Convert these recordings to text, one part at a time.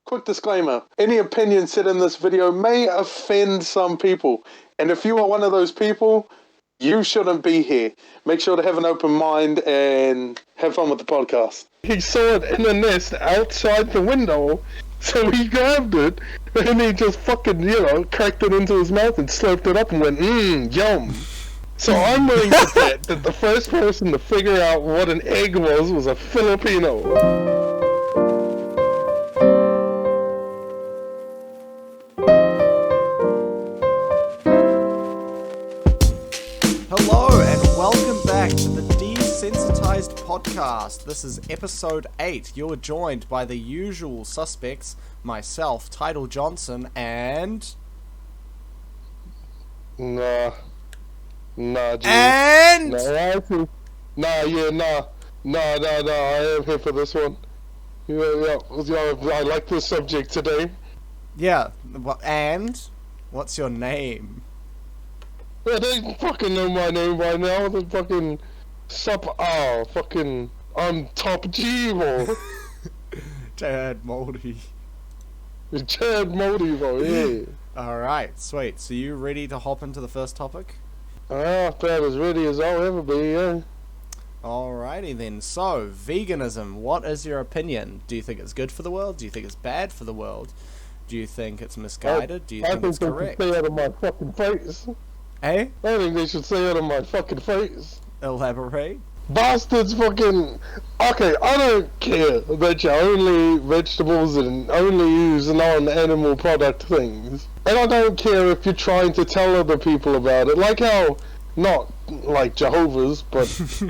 Quick disclaimer, any opinion said in this video may offend some people. And if you are one of those people, you shouldn't be here. Make sure to have an open mind and have fun with the podcast. He saw it in the nest outside the window, so he grabbed it, and he just fucking, cracked it into his mouth and slurped it up and went, yum. So I'm willing to bet that the first person to figure out what an egg was a Filipino. Hello and welcome back to the Desensitized podcast. This is episode 8. You're joined by the usual suspects, myself, Tidal Johnson, and... Nah, G. And... Nah, I am here for this one. Yeah, I like this subject today. Yeah, and... What's your name? Yeah, they fucking know my name by now. The fucking I'm Top G-Mo. Jade Moldy. Jade Moldy, bro, yeah. Alright, sweet. So you ready to hop into the first topic? About as ready as I'll ever be, yeah. Alrighty then. So, veganism. What is your opinion? Do you think it's good for the world? Do you think it's bad for the world? Do you think it's misguided? Do you think it's correct? I think they should stay out of my fucking face. Eh? I think they should stay out of my fucking face. Elaborate. Bastards fucking... Okay, I don't care that you only vegetables and only use non-animal product things. And I don't care if you're trying to tell other people about it. Like how, not like Jehovah's, but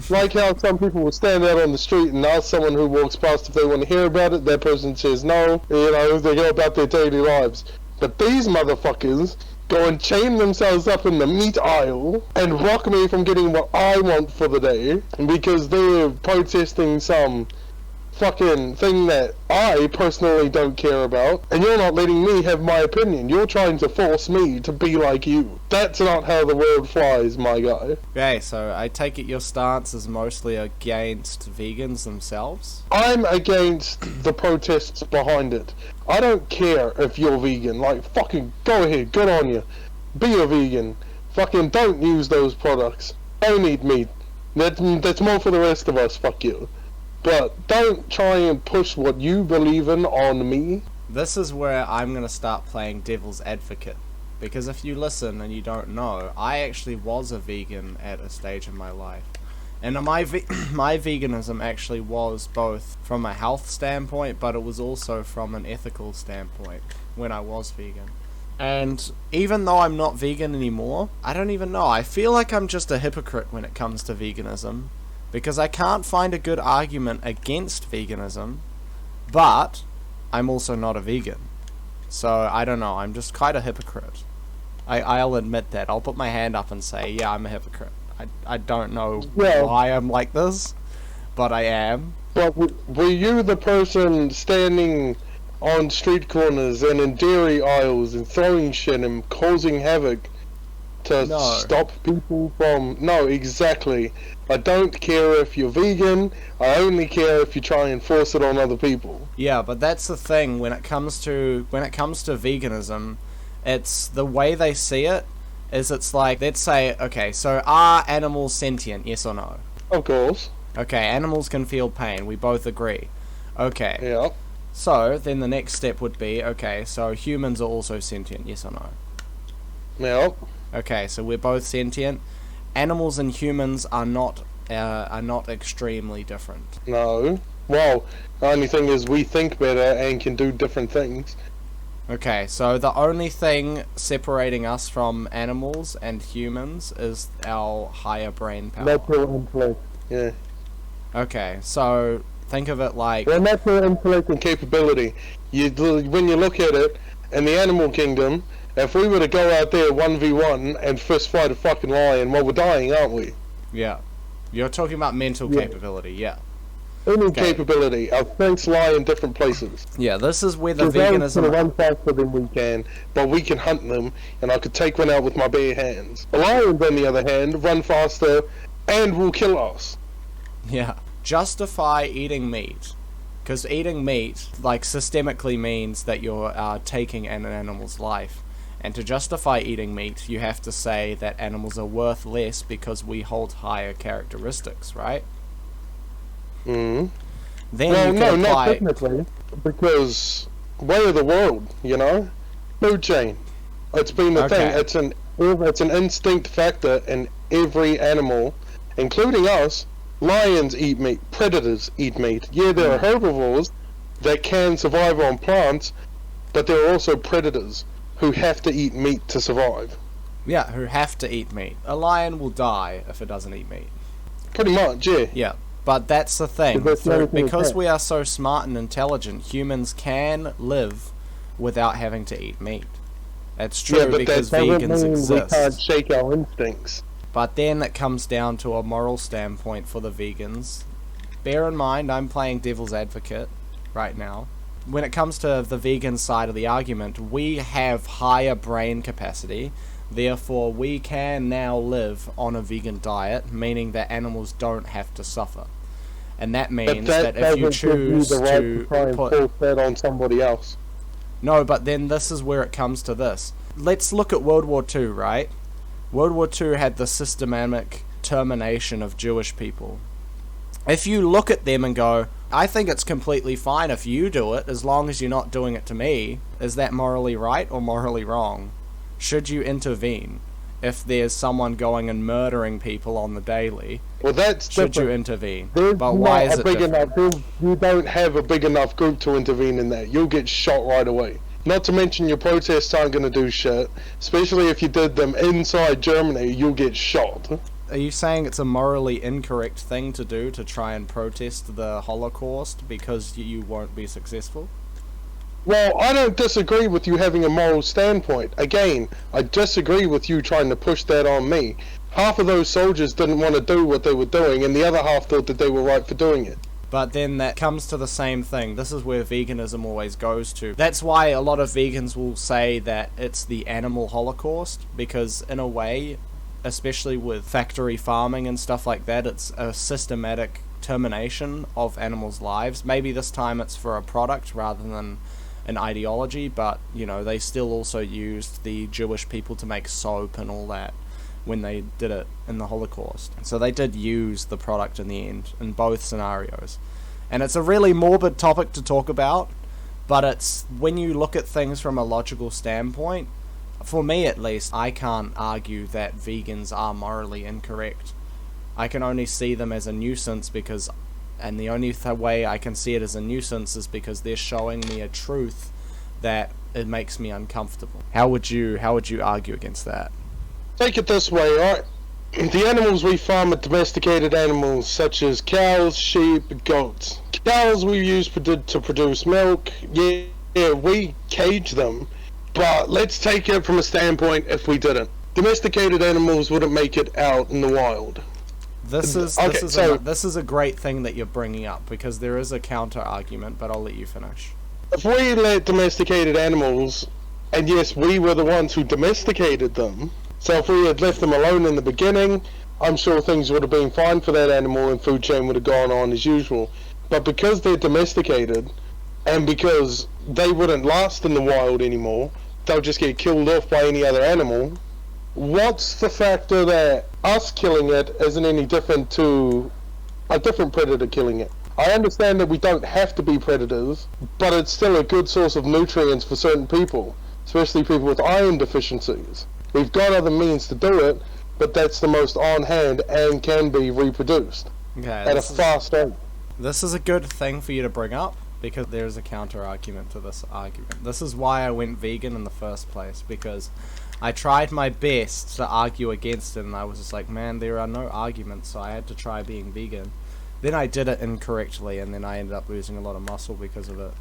like how some people will stand out on the street and ask someone who walks past if they want to hear about it. That person says no, they go about their daily lives. But these motherfuckers go and chain themselves up in the meat aisle and block me from getting what I want for the day because they're protesting some fucking thing that I personally don't care about, and you're not letting me have my opinion. You're trying to force me to be like you. That's not how the world flies, my guy. Okay, so I take it your stance is mostly against vegans themselves? I'm against the protests behind it. I don't care if you're vegan. Like, fucking go ahead, good on you. Be a vegan. Fucking don't use those products. Don't eat meat. That's more for the rest of us, fuck you. But don't try and push what you believe in on me. This is where I'm going to start playing devil's advocate. Because if you listen and you don't know, I actually was a vegan at a stage in my life. And my veganism actually was both from a health standpoint, but it was also from an ethical standpoint when I was vegan. And even though I'm not vegan anymore, I don't even know. I feel like I'm just a hypocrite when it comes to veganism. Because I can't find a good argument against veganism, but I'm also not a vegan. So, I don't know, I'm just quite a hypocrite. I'll admit that. I'll put my hand up and say, yeah, I'm a hypocrite. I don't know why I'm like this, but I am. But were you the person standing on street corners and in dairy aisles and throwing shit and causing havoc to stop people from... No, exactly. I don't care if you're vegan, I only care if you try and force it on other people. Yeah, but that's the thing, when it comes to veganism, it's the way they see it, is it's like, let's say, okay, so are animals sentient, yes or no? Of course. Okay, animals can feel pain, we both agree. Okay. Yeah. So, then the next step would be, okay, so humans are also sentient, yes or no? Yeah. Okay, so we're both sentient. Animals and humans are not extremely different. No. Well, the only thing is we think better and can do different things. Okay, so the only thing separating us from animals and humans is our higher brain power. Natural intellect, yeah. Okay, so think of it like... Well, natural intellect and capability. When you look at it, in the animal kingdom, if we were to go out there 1v1 and fist fight a fucking lion, well, we're dying, aren't we? Yeah. You're talking about mental capability, yeah. Any capability. Our strengths lie in different places. Yeah, this is where the veganism... can run faster than we can, but we can hunt them, and I could take one out with my bare hands. The lions, on the other hand, run faster and will kill us. Yeah. Justify eating meat. Because eating meat, like, systemically means that you're taking an animal's life. And to justify eating meat, you have to say that animals are worth less because we hold higher characteristics, right? Mm. Then Well, you no, can not apply... technically, because way of the world, you know, food chain. It's been a thing. It's an instinct factor in every animal, including us. Lions eat meat. Predators eat meat. Yeah, there are herbivores that can survive on plants, but there are also predators who have to eat meat to survive. Yeah, who have to eat meat. A lion will die if it doesn't eat meat. Pretty much, yeah. Yeah, but that's the thing. Because we are so smart and intelligent, humans can live without having to eat meat. That's true because vegans exist. We can't shake our instincts. But then it comes down to a moral standpoint for the vegans. Bear in mind, I'm playing devil's advocate right now. When it comes to the vegan side of the argument, we have higher brain capacity, therefore we can now live on a vegan diet, meaning that animals don't have to suffer. And that means that if you choose to put that on somebody else. No, but then this is where it comes to this. Let's look at World War II, right? World War II had the systematic termination of Jewish people. If you look at them and go, I think it's completely fine if you do it, as long as you're not doing it to me, is that morally right or morally wrong? Should you intervene? If there's someone going and murdering people on the daily, well, that's should different. you intervene? There's but why is it big different? enough, you don't have a big enough group to intervene in that. You'll get shot right away. Not to mention your protests aren't going to do shit. Especially if you did them inside Germany, you'll get shot. Are you saying it's a morally incorrect thing to do to try and protest the Holocaust because you won't be successful? Well, I don't disagree with you having a moral standpoint. Again, I disagree with you trying to push that on me. Half of those soldiers didn't want to do what they were doing, and the other half thought that they were right for doing it. But then that comes to the same thing. This is where veganism always goes to. That's why a lot of vegans will say that it's the animal holocaust, because in a way, especially with factory farming and stuff like that, it's a systematic termination of animals' lives. Maybe this time it's for a product rather than an ideology, but, you know, they still also used the Jewish people to make soap and all that when they did it in the Holocaust. So they did use the product in the end, in both scenarios. And it's a really morbid topic to talk about, but it's, when you look at things from a logical standpoint, for me at least, I can't argue that vegans are morally incorrect. I can only see them as a nuisance because, and the only way I can see it as a nuisance is because they're showing me a truth that it makes me uncomfortable. How would you argue against that? Take it this way, alright? The animals we farm are domesticated animals such as cows, sheep, goats. Cows we use to produce milk. Yeah, we cage them. But let's take it from a standpoint if we didn't. Domesticated animals wouldn't make it out in the wild. This is a great thing that you're bringing up, because there is a counter argument, but I'll let you finish. If we let domesticated animals, and yes, we were the ones who domesticated them, so if we had left them alone in the beginning, I'm sure things would have been fine for that animal and food chain would have gone on as usual. But because they're domesticated, and because they wouldn't last in the wild anymore, they'll just get killed off by any other animal. What's the factor that us killing it isn't any different to a different predator killing it? I understand that we don't have to be predators, but it's still a good source of nutrients for certain people, especially people with iron deficiencies. We've got other means to do it, but that's the most on hand and can be reproduced at a fast rate. This is a good thing for you to bring up, because there's a counter argument to this argument. This is why I went vegan in the first place, because I tried my best to argue against it, and I was just like, man, there are no arguments, so I had to try being vegan. Then I did it incorrectly, and then I ended up losing a lot of muscle because of it.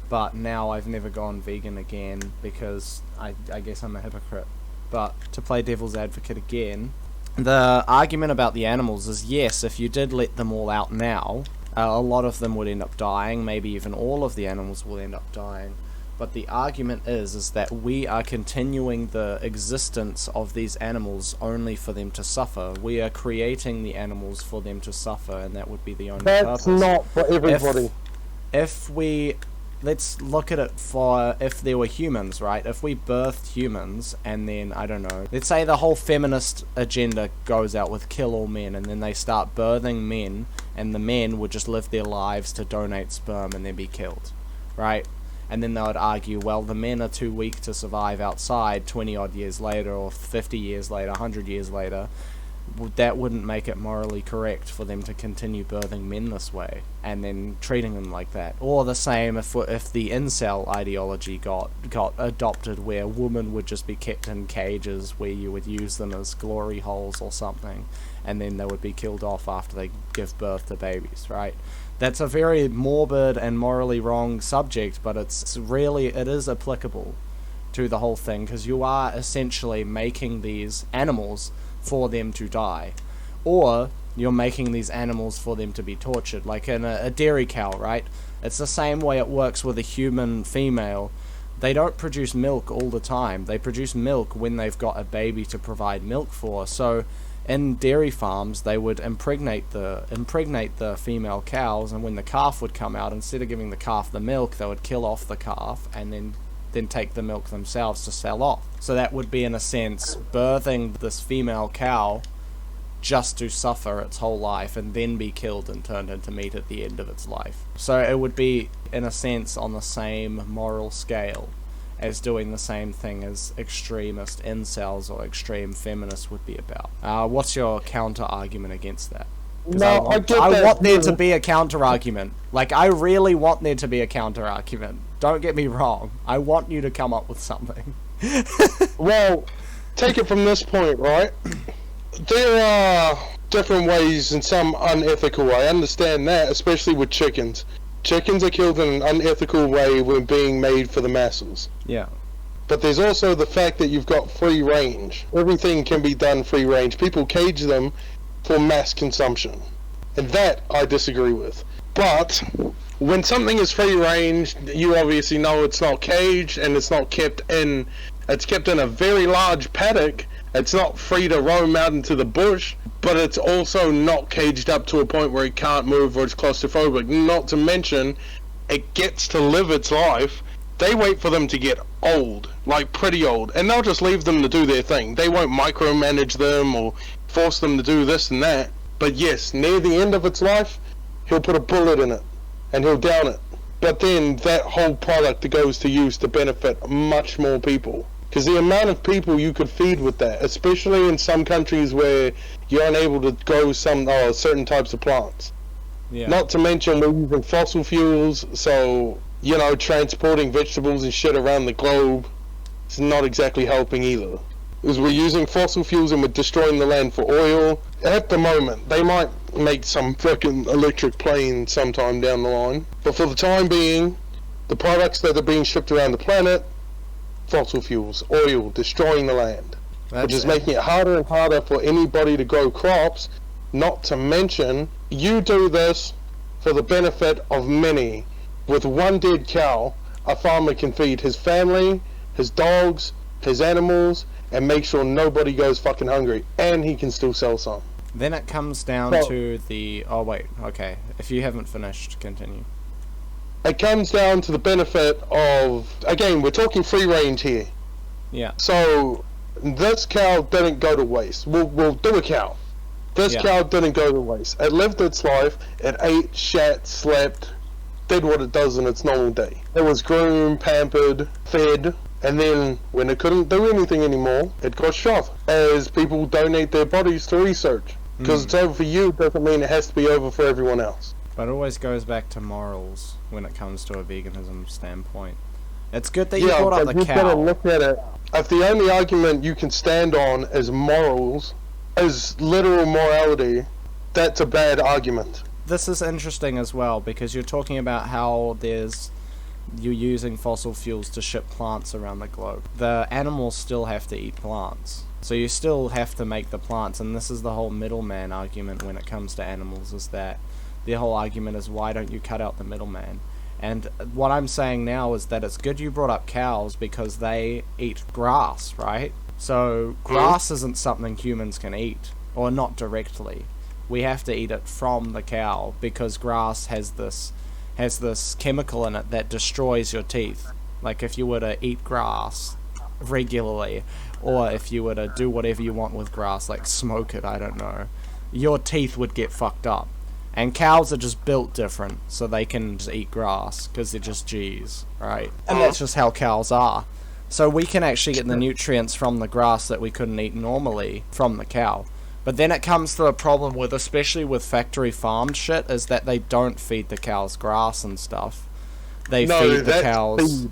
But now I've never gone vegan again, because I guess I'm a hypocrite. But to play devil's advocate again, the argument about the animals is, yes, if you did let them all out now, a lot of them would end up dying, maybe even all of the animals will end up dying. But the argument is that we are continuing the existence of these animals only for them to suffer. We are creating the animals for them to suffer, and that would be the only purpose. That's not for everybody. let's look at it for if there were humans, right? If we birthed humans and then, I don't know, let's say the whole feminist agenda goes out with kill all men, and then they start birthing men, and the men would just live their lives to donate sperm and then be killed, right? And then they would argue, well, the men are too weak to survive outside 20 odd years later, or 50 years later, 100 years later. That wouldn't make it morally correct for them to continue birthing men this way and then treating them like that. Or the same if the incel ideology got adopted, where women would just be kept in cages where you would use them as glory holes or something, and then they would be killed off after they give birth to babies, right? That's a very morbid and morally wrong subject, but it is applicable to the whole thing, because you are essentially making these animals for them to die, or you're making these animals for them to be tortured, like in a dairy cow, right? It's the same way it works with a human female. They don't produce milk all the time. They produce milk when they've got a baby to provide milk for. So in dairy farms, they would impregnate the female cows, and when the calf would come out, instead of giving the calf the milk, they would kill off the calf and then take the milk themselves to sell off. So that would be, in a sense, birthing this female cow just to suffer its whole life and then be killed and turned into meat at the end of its life. So it would be, in a sense, on the same moral scale as doing the same thing as extremist incels or extreme feminists would be about. What's your counter argument against that? No, I want there to be a counter argument. Like, I really want there to be a counter argument. Don't get me wrong. I want you to come up with something. Well, take it from this point, right? There are different ways and some unethical. I understand that, especially with chickens. Chickens are killed in an unethical way when being made for the masses. Yeah. But there's also the fact that you've got free range. Everything can be done free range. People cage them for mass consumption. And that I disagree with. But when something is free range, you obviously know it's not caged, and it's kept in a very large paddock. It's not free to roam out into the bush, but it's also not caged up to a point where it can't move or it's claustrophobic. Not to mention, it gets to live its life. They wait for them to get old, like pretty old, and they'll just leave them to do their thing. They won't micromanage them or force them to do this and that. But yes, near the end of its life, he'll put a bullet in it and he'll down it. But then that whole product goes to use to benefit much more people. Because the amount of people you could feed with that, especially in some countries where you're unable to grow certain types of plants. Yeah. Not to mention we're using fossil fuels, so, transporting vegetables and shit around the globe is not exactly helping either. Because we're using fossil fuels and we're destroying the land for oil. At the moment, they might make some freaking electric plane sometime down the line. But for the time being, the products that are being shipped around the planet, fossil fuels, oil, destroying the land. Which is making it harder and harder for anybody to grow crops. Not to mention, you do this for the benefit of many. With one dead cow, a farmer can feed his family, his dogs, his animals, and make sure nobody goes fucking hungry, and he can still sell some. Then it comes down to the... Oh, wait, okay. If you haven't finished, continue. It comes down to the benefit of... Again, we're talking free range here. Yeah. So, this cow didn't go to waste. We'll do a cow. This cow didn't go to waste. It lived its life. It ate, shat, slept, did what it does in its normal day. It was groomed, pampered, fed, and then when it couldn't do anything anymore, it got shot. As people donate their bodies to research. Because it's over for you doesn't mean it has to be over for everyone else. But it always goes back to morals when it comes to a veganism standpoint. It's good that you brought up the cow. Gotta look at it. If the only argument you can stand on is morals, is literal morality, that's a bad argument. This is interesting as well, because you're talking about how you're using fossil fuels to ship plants around the globe. The animals still have to eat plants. So you still have to make the plants, and this is the whole middleman argument when it comes to animals, is that the whole argument is, why don't you cut out the middleman? And what I'm saying now is that it's good you brought up cows, because they eat grass, right? So grass isn't something humans can eat, or not directly. We have to eat it from the cow, because grass has this has this chemical in it that destroys your teeth. Like if you were to eat grass regularly, or if you were to do whatever you want with grass, like smoke it, I don't know, your teeth would get fucked up. And cows are just built different, so they can just eat grass, because they're just G's, right? And that's just how cows are. So we can actually get the nutrients from the grass that we couldn't eat normally from the cow. But then it comes to a problem with, especially with factory farmed shit, is that they don't feed the cows grass and stuff. They feed the cows... Feed.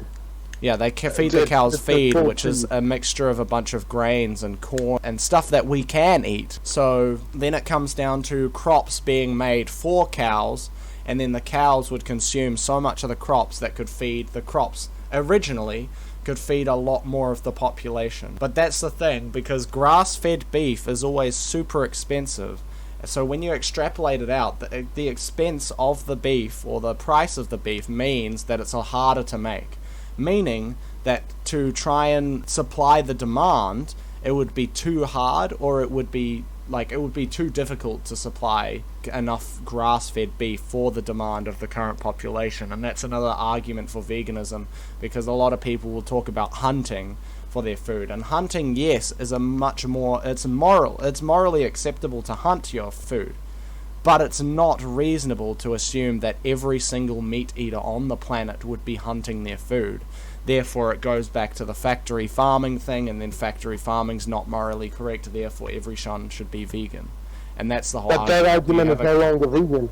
Yeah, they feed the cows feed, which is a mixture of a bunch of grains and corn and stuff that we can eat. So then it comes down to crops being made for cows, and then the cows would consume so much of the crops that could feed the crops originally, could feed a lot more of the population. But that's the thing, because grass-fed beef is always super expensive. So when you extrapolate it out, the expense of the beef, or the price of the beef, means that it's harder to make. Meaning that to try and supply the demand, it would be too hard, or it would be too difficult to supply enough grass-fed beef for the demand of the current population. And that's another argument for veganism, because a lot of people will talk about hunting for their food. And hunting, yes, is it's morally acceptable to hunt your food. But it's not reasonable to assume that every single meat eater on the planet would be hunting their food. Therefore, it goes back to the factory farming thing, and then factory farming's not morally correct, therefore everyone should be vegan. And that's the whole argument. But that argument is no longer vegan.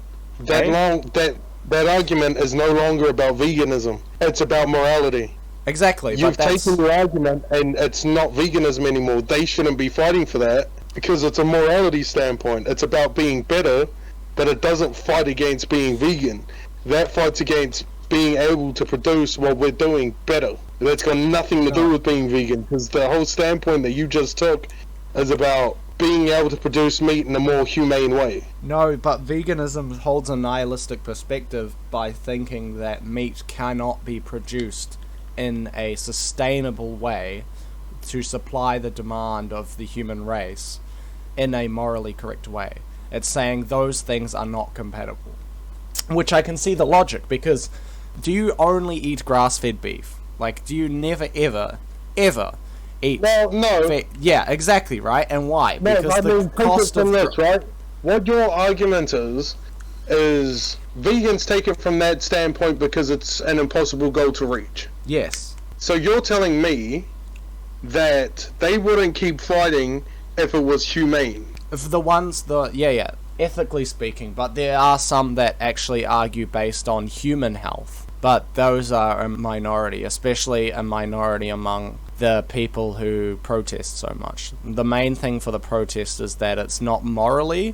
Okay? That argument is no longer about veganism. It's about morality. Exactly. You've taken your argument, and it's not veganism anymore. They shouldn't be fighting for that, because it's a morality standpoint. It's about being better, but it doesn't fight against being vegan. That fights against being able to produce what we're doing better. That's got nothing to do with being vegan, because the whole standpoint that you just took is about being able to produce meat in a more humane way. No, but veganism holds a nihilistic perspective by thinking that meat cannot be produced in a sustainable way to supply the demand of the human race in a morally correct way. It's saying those things are not compatible. Which I can see the logic, because do you only eat grass-fed beef? Like, do you never, ever eat... Well, no. Yeah, exactly, right? And why? No, because the cost of... this, right? What your argument is vegans take it from that standpoint because it's an impossible goal to reach. Yes. So you're telling me that they wouldn't keep fighting if it was humane? For the ones that... Yeah. Ethically speaking, but there are some that actually argue based on human health. But those are a minority, especially a minority among the people who protest so much. The main thing for the protest is that it's not morally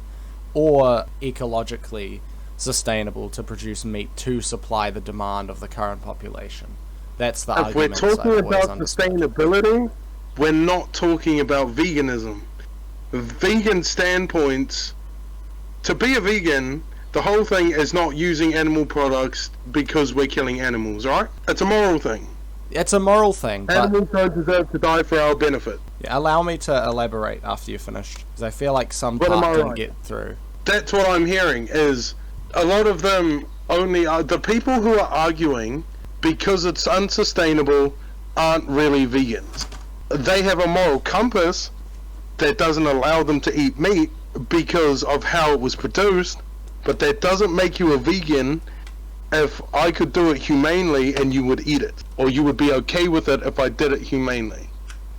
or ecologically sustainable to produce meat to supply the demand of the current population. That's the argument. If we're talking about sustainability, we're not talking about veganism. Vegan standpoints... To be a vegan, the whole thing is not using animal products because we're killing animals, right? It's a moral thing. It's a moral thing, but... Animals don't deserve to die for our benefit. Yeah, allow me to elaborate after you're finished, because I feel like some part didn't get through. That's what I'm hearing, is a lot of them only are... The people who are arguing because it's unsustainable aren't really vegans. They have a moral compass that doesn't allow them to eat meat because of how it was produced, but that doesn't make you a vegan. If I could do it humanely and you would eat it, or you would be okay with it if I did it humanely.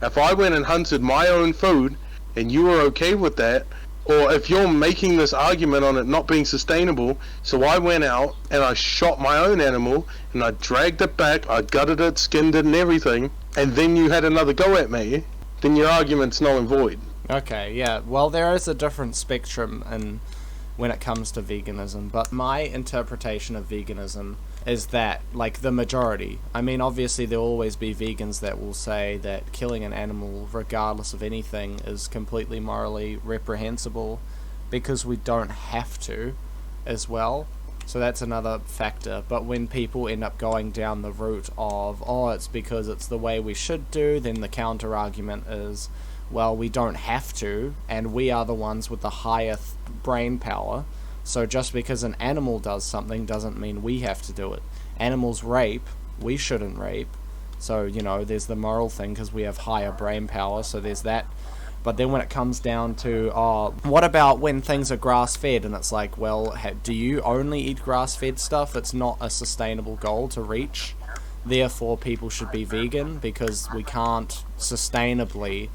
If I went and hunted my own food and you were okay with that, or if you're making this argument on it not being sustainable, so I went out and I shot my own animal and I dragged it back, I gutted it, skinned it and everything, and then you had another go at me, then your argument's null and void. Okay, yeah. Well, there is a different spectrum when it comes to veganism, but my interpretation of veganism is that, like, the majority. I mean, obviously there'll always be vegans that will say that killing an animal, regardless of anything, is completely morally reprehensible, because we don't have to, as well. So that's another factor. But when people end up going down the route of, oh, it's because it's the way we should do, then the counter-argument is, well, we don't have to, and we are the ones with the higher brain power, So just because an animal does something doesn't mean we have to do it. Animals rape, we shouldn't rape. So, you know, there's the moral thing because we have higher brain power, so there's that. But then when it comes down to, what about when things are grass-fed? And it's like, well, do you only eat grass-fed stuff? It's not a sustainable goal to reach. Therefore, people should be vegan because we can't sustainably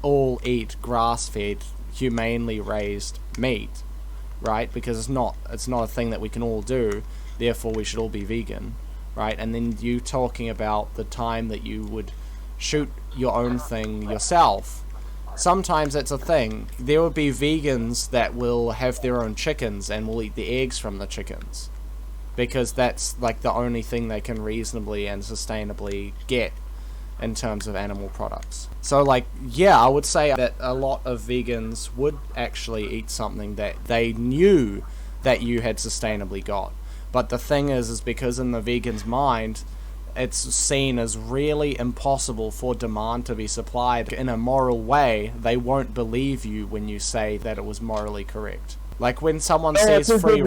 all eat grass-fed, humanely raised meat, right? Because it's not a thing that we can all do. Therefore, we should all be vegan, right? And then you talking about the time that you would shoot your own thing yourself. Sometimes it's a thing. There will be vegans that will have their own chickens and will eat the eggs from the chickens. Because that's like the only thing they can reasonably and sustainably get in terms of animal products. So like, yeah, I would say that a lot of vegans would actually eat something that they knew that you had sustainably got. But the thing is because in the vegan's mind, it's seen as really impossible for demand to be supplied in a moral way. They won't believe you when you say that it was morally correct. Like when someone says free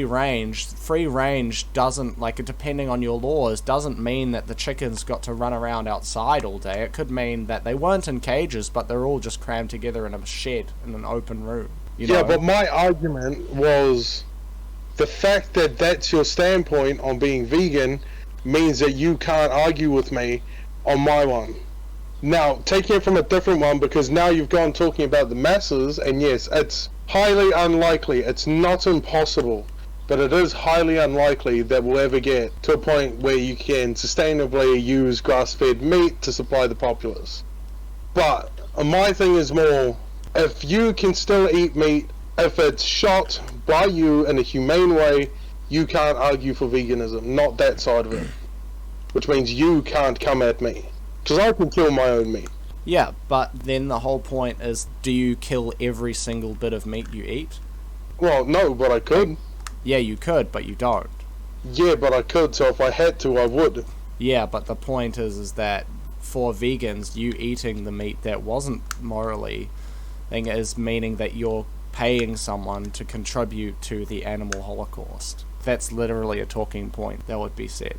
range, free range doesn't, like, depending on your laws, doesn't mean that the chickens got to run around outside all day. It could mean that they weren't in cages, but they're all just crammed together in a shed in an open room. You know? Yeah, but my argument was the fact that that's your standpoint on being vegan means that you can't argue with me on my one. Now, taking it from a different one, because now you've gone talking about the masses, and yes, it's highly unlikely, it's not impossible, but it is highly unlikely that we'll ever get to a point where you can sustainably use grass-fed meat to supply the populace. But my thing is more, if you can still eat meat, if it's shot by you in a humane way, you can't argue for veganism, not that side of it. Which means you can't come at me, because I can kill my own meat. Yeah, but then the whole point is, do you kill every single bit of meat you eat? Well, no, but I could. Yeah, you could, but you don't. Yeah, but I could, so if I had to, I would. Yeah, but the point is that for vegans, you eating the meat that wasn't morally thing is meaning that you're paying someone to contribute to the animal holocaust. That's literally a talking point that would be said.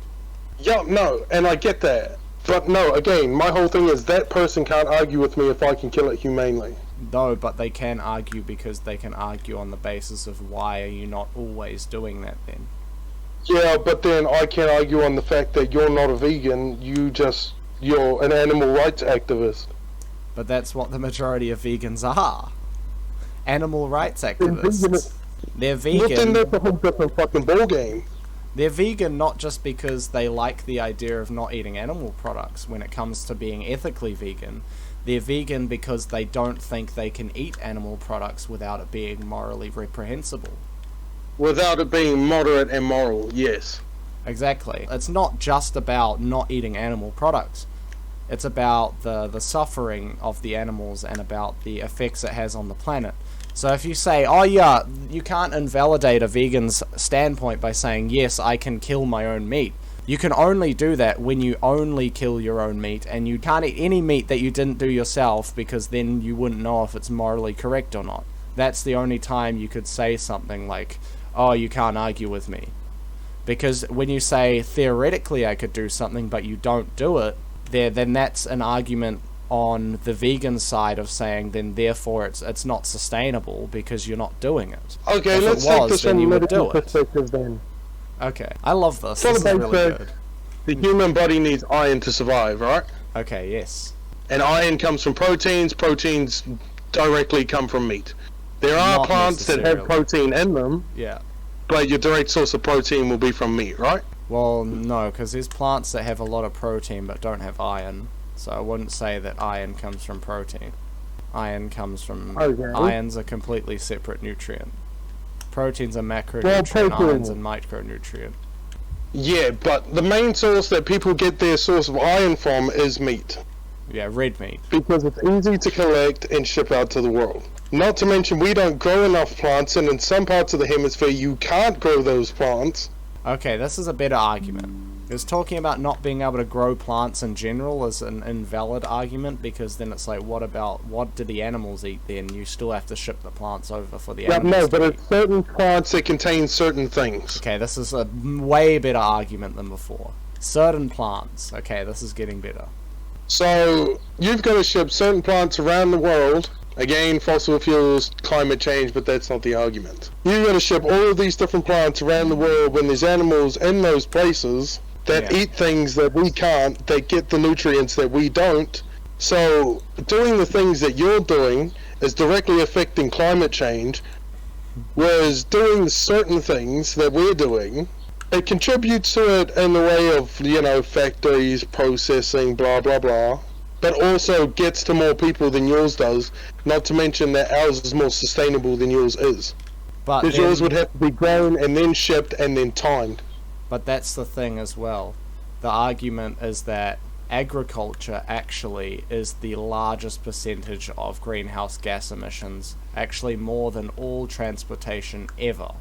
Yeah, no, and I get that. But no, again, my whole thing is that person can't argue with me if I can kill it humanely. No, but they can argue because they can argue on the basis of why are you not always doing that then? Yeah, but then I can argue on the fact that you're not a vegan, you're an animal rights activist. But that's what the majority of vegans are. Animal rights activists. They're vegan. But then that's a whole different fucking ballgame. They're vegan not just because they like the idea of not eating animal products when it comes to being ethically vegan. They're vegan because they don't think they can eat animal products without it being morally reprehensible. Without it being moderate and moral, yes. Exactly. It's not just about not eating animal products. It's about the suffering of the animals and about the effects it has on the planet. So if you say, oh yeah, you can't invalidate a vegan's standpoint by saying, yes, I can kill my own meat. You can only do that when you only kill your own meat, and you can't eat any meat that you didn't do yourself, because then you wouldn't know if it's morally correct or not. That's the only time you could say something like, oh, you can't argue with me. Because when you say, theoretically I could do something, but you don't do it, then that's an argument on the vegan side of saying, then therefore it's not sustainable because you're not doing it. Okay, let's take this from a medical perspective then. Okay, I love this. This is really good. The human body needs iron to survive, right? Okay, yes. And iron comes from proteins. Proteins directly come from meat. There are plants that have protein in them. Yeah. But your direct source of protein will be from meat, right? Well, no, because there's plants that have a lot of protein but don't have iron. So I wouldn't say that iron comes from protein. Iron comes from... Okay. Iron's a completely separate nutrient. Protein's a macronutrient, iron's a micronutrient. Yeah, but the main source that people get their source of iron from is meat. Yeah, red meat. Because it's easy to collect and ship out to the world. Not to mention we don't grow enough plants, and in some parts of the hemisphere you can't grow those plants. Okay, this is a better argument. Is talking about not being able to grow plants in general is an invalid argument, because then it's like, what do the animals eat then? You still have to ship the plants over for the animals no, but to eat. it's certain plants that contain certain things. Okay, this is a way better argument than before. Certain plants. Okay, this is getting better. So, you've got to ship certain plants around the world. Again, fossil fuels, climate change, but that's not the argument. You've got to ship all of these different plants around the world when there's animals in those places that eat things that we can't, that get the nutrients that we don't. So, doing the things that you're doing is directly affecting climate change, whereas doing certain things that we're doing, it contributes to it in the way of, you know, factories, processing, blah, blah, blah, but also gets to more people than yours does, not to mention that ours is more sustainable than yours is. Because yours would have to be grown and then shipped and then timed. But that's the thing as well. The argument is that agriculture actually is the largest percentage of greenhouse gas emissions, actually more than all transportation ever.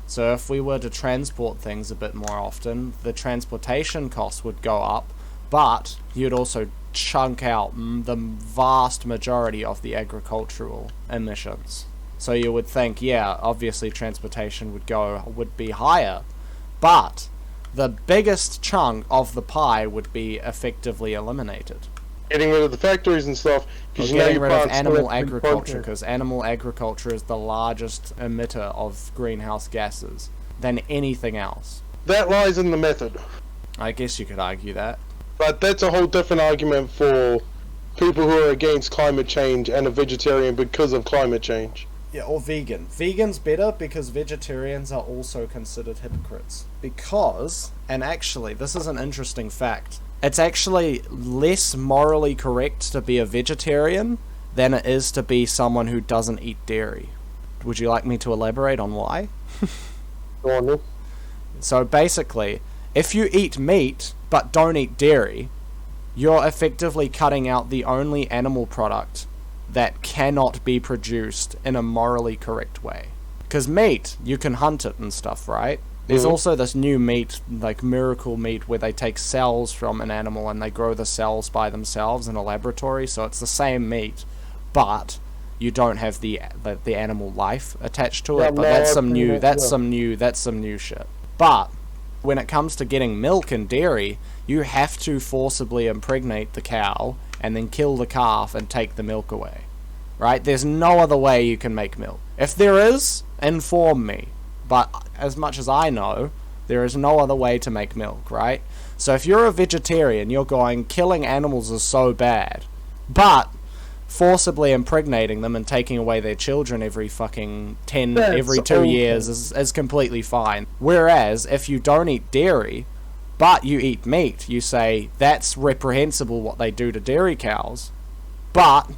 So if we were to transport things a bit more often, the transportation costs would go up, but you'd also chunk out the vast majority of the agricultural emissions. So you would think, yeah, obviously transportation would be higher, but the biggest chunk of the pie would be effectively eliminated. Getting rid of the factories and stuff. Or getting rid of animal agriculture, because animal agriculture is the largest emitter of greenhouse gases than anything else. That lies in the method. I guess you could argue that. But that's a whole different argument for people who are against climate change and a vegetarian because of climate change. Yeah, or vegan. Vegan's better because vegetarians are also considered hypocrites. Because, and actually, this is an interesting fact, it's actually less morally correct to be a vegetarian than it is to be someone who doesn't eat dairy. Would you like me to elaborate on why? Go on then. So basically, if you eat meat but don't eat dairy, you're effectively cutting out the only animal product that cannot be produced in a morally correct way. Because meat, you can hunt it and stuff, right? There's also this new meat, like miracle meat, where they take cells from an animal and they grow the cells by themselves in a laboratory, so it's the same meat, but you don't have the animal life attached to it. But that's some new shit. But when it comes to getting milk and dairy, you have to forcibly impregnate the cow and then kill the calf and take the milk away. Right? There's no other way you can make milk. If there is, inform me. But as much as I know, there is no other way to make milk, right? So if you're a vegetarian, you're going, killing animals is so bad. But forcibly impregnating them and taking away their children every fucking 2 years is completely fine. Whereas, if you don't eat dairy, but you eat meat, you say, that's reprehensible what they do to dairy cows, but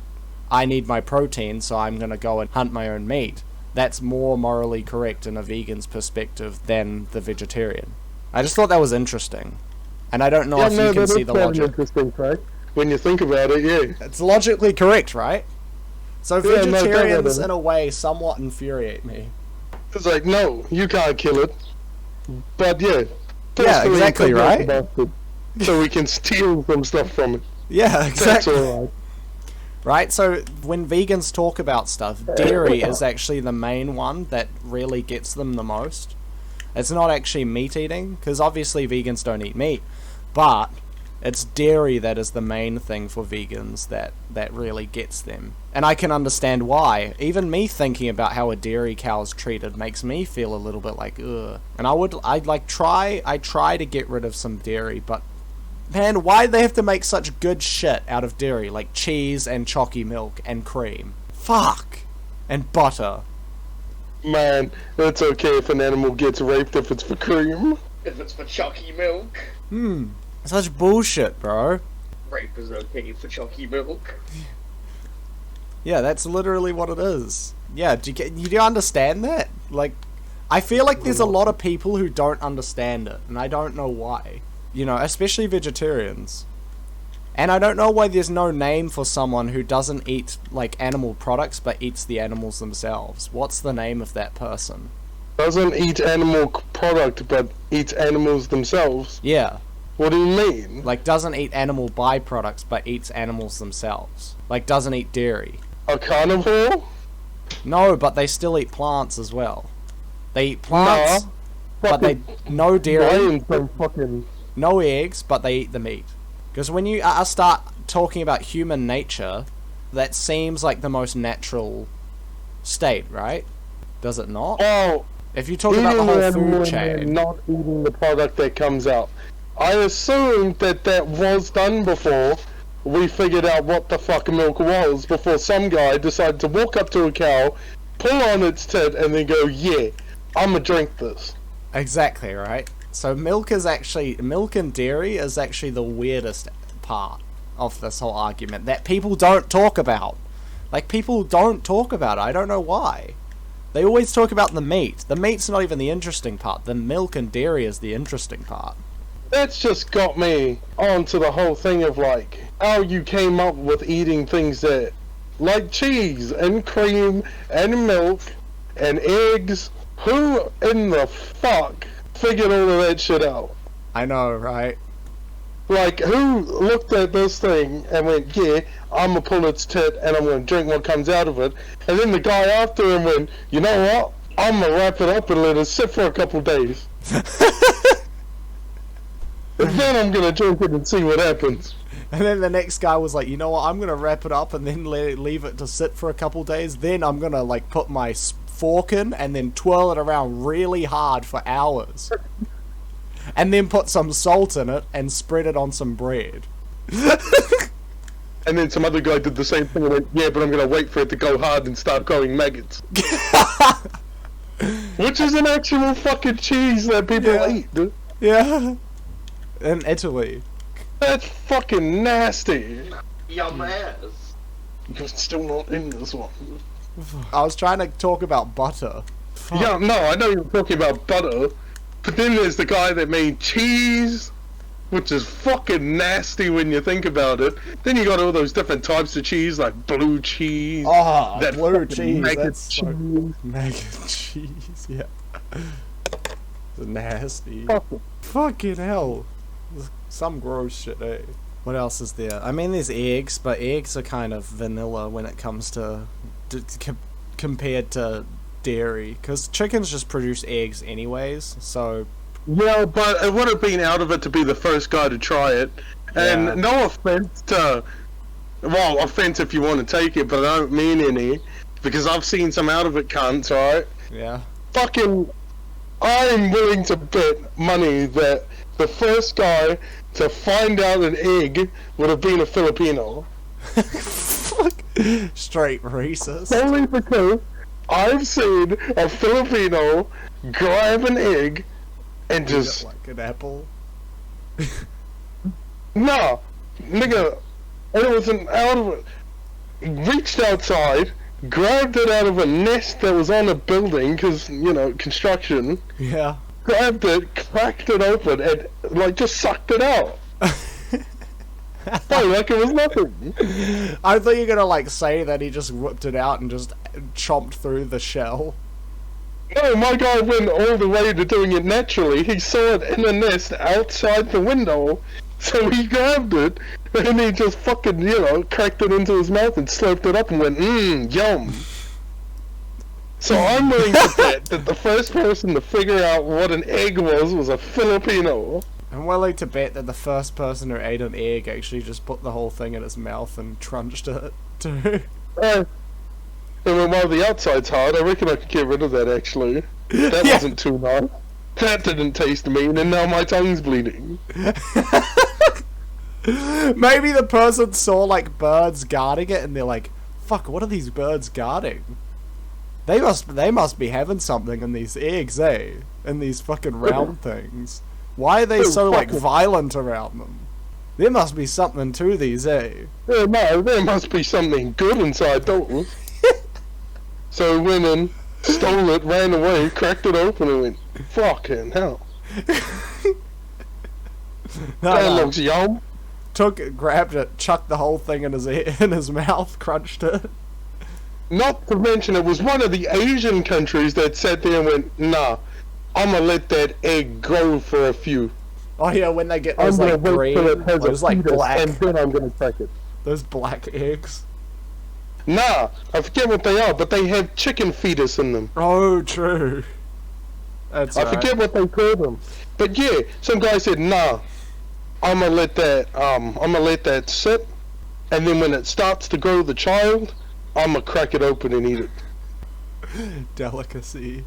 I need my protein, so I'm going to go and hunt my own meat. That's more morally correct in a vegan's perspective than the vegetarian. I just thought that was interesting. And I don't know if you can see the logic. Interesting, right? When you think about it, yeah. It's logically correct, right? So vegetarians, in a way, somewhat infuriate me. It's like, no, you can't kill it. But yeah. Yeah, exactly, right? So we can steal some stuff from it. Yeah, exactly. That's alright. Right, so when vegans talk about stuff, dairy is actually the main one that really gets them the most. It's not actually meat eating, because obviously vegans don't eat meat, but it's dairy that is the main thing for vegans that really gets them. And I can understand why. Even me thinking about how a dairy cow is treated makes me feel a little bit like, ugh. And I try to get rid of some dairy, but man, why do they have to make such good shit out of dairy, like cheese and chalky milk and cream? Fuck! And butter. Man, it's okay if an animal gets raped if it's for cream. If it's for chalky milk. Such bullshit, bro. Rape is okay for chalky milk. Yeah, that's literally what it is. Yeah, do you understand that? Like, I feel like there's a lot of people who don't understand it, and I don't know why. You know, especially vegetarians. And I don't know why there's no name for someone who doesn't eat, like, animal products, but eats the animals themselves. What's the name of that person? Doesn't eat animal product, but eats animals themselves. Yeah. What do you mean? Like, doesn't eat animal byproducts, but eats animals themselves. Like, doesn't eat dairy. A carnivore? No, but they still eat plants as well. They eat plants, Nah, but they... No dairy, lions don't fucking... no eggs, but they eat the meat. Because when you start talking about human nature, that seems like the most natural state, right? Does it not? Oh, If you talk about the whole food chain... not eating the product that comes out. I assumed that was done before we figured out what the fuck milk was, before some guy decided to walk up to a cow, pull on its tit, and then go, yeah, I'ma drink this. Exactly, right? So milk and dairy is actually the weirdest part of this whole argument that people don't talk about. Like, people don't talk about it. I don't know why. They always talk about the meat. The meat's not even the interesting part. The milk and dairy is the interesting part. That's just got me onto the whole thing of, like, how you came up with eating things that, like cheese and cream and milk and eggs. Who in the fuck figured all of that shit out? I know, right? Like, who looked at this thing and went, yeah, I'm gonna pull its tit and I'm gonna drink what comes out of it. And then the guy after him went, you know what? I'm gonna wrap it up and let it sit for a couple days. And then I'm gonna drink it and see what happens. And then the next guy was like, you know what? I'm gonna wrap it up and then leave it to sit for a couple days. Then I'm gonna, like, put my fork in and then twirl it around really hard for hours. And then put some salt in it and spread it on some bread. And then some other guy did the same thing and went, yeah, but I'm gonna wait for it to go hard and start growing maggots. Which is an actual fucking cheese that people eat, dude. Yeah. In Italy. That's fucking nasty. Yum ass. You're still not in this one. I was trying to talk about butter. Fuck. Yeah, no, I know you're talking about butter, but then there's the guy that made cheese, which is fucking nasty when you think about it. Then you got all those different types of cheese, like blue cheese. Oh, that blue fucking cheese. maggot That's so... cheese. Maggot cheese, yeah. It's nasty. Fucking- Fucking hell. Some gross shit, eh? What else is there? I mean, there's eggs, but eggs are kind of vanilla when it comes to compared to dairy, because chickens just produce eggs anyways, so... Yeah, but it would have been out of it to be the first guy to try it. And Yeah. no offense to... Well, offense if you want to take it, but I don't mean any. Because I've seen some out of it cunts, right? Yeah. Fucking... I'm willing to bet money that the first guy to find out an egg would have been a Filipino. Fuck. Straight racist. Only because I've seen a Filipino grab an egg and Eat it just... like an apple. Nah, nigga, it wasn't out of it. Reached outside, grabbed it out of a nest that was on a building, because, you know, construction. Yeah. Grabbed it, cracked it open, and, like, just sucked it out. Like it was nothing. I thought you were gonna, like, say that he just whipped it out and just chomped through the shell. No, my guy went all the way to doing it naturally. He saw it in the nest outside the window, so he grabbed it, and he just fucking, you know, cracked it into his mouth and slurped it up and went, yum. So I'm willing to bet that the first person to figure out what an egg was a Filipino. I'm willing to bet that the first person who ate an egg actually just put the whole thing in his mouth and crunched it, too. And then while the outside's hard, I reckon I could get rid of that, actually. That Yeah. wasn't too nice. That didn't taste mean, and now my tongue's bleeding. Maybe the person saw, like, birds guarding it and they're like, fuck, what are these birds guarding? They must be having something in these eggs, eh? In these fucking round things. Why are they so, like, violent around them? There must be something to these, eh? Yeah, no, there must be something good inside those. So he went in, stole it, ran away, cracked it open, and went, fucking hell. That looks yum. Took it, grabbed it, chucked the whole thing in his mouth, crunched it. Not to mention, it was one of the Asian countries that sat there and went, nah, I'm gonna let that egg grow for a few. Oh yeah, when they get those like green, those like black, and then I'm gonna crack it. those black eggs. Nah, I forget what they are, but they have chicken fetus in them. Oh, true. That's I forget what they call them. But yeah, some guy said, nah, I'm gonna let that sit, and then when it starts to grow the child, I'm gonna crack it open and eat it. Delicacy.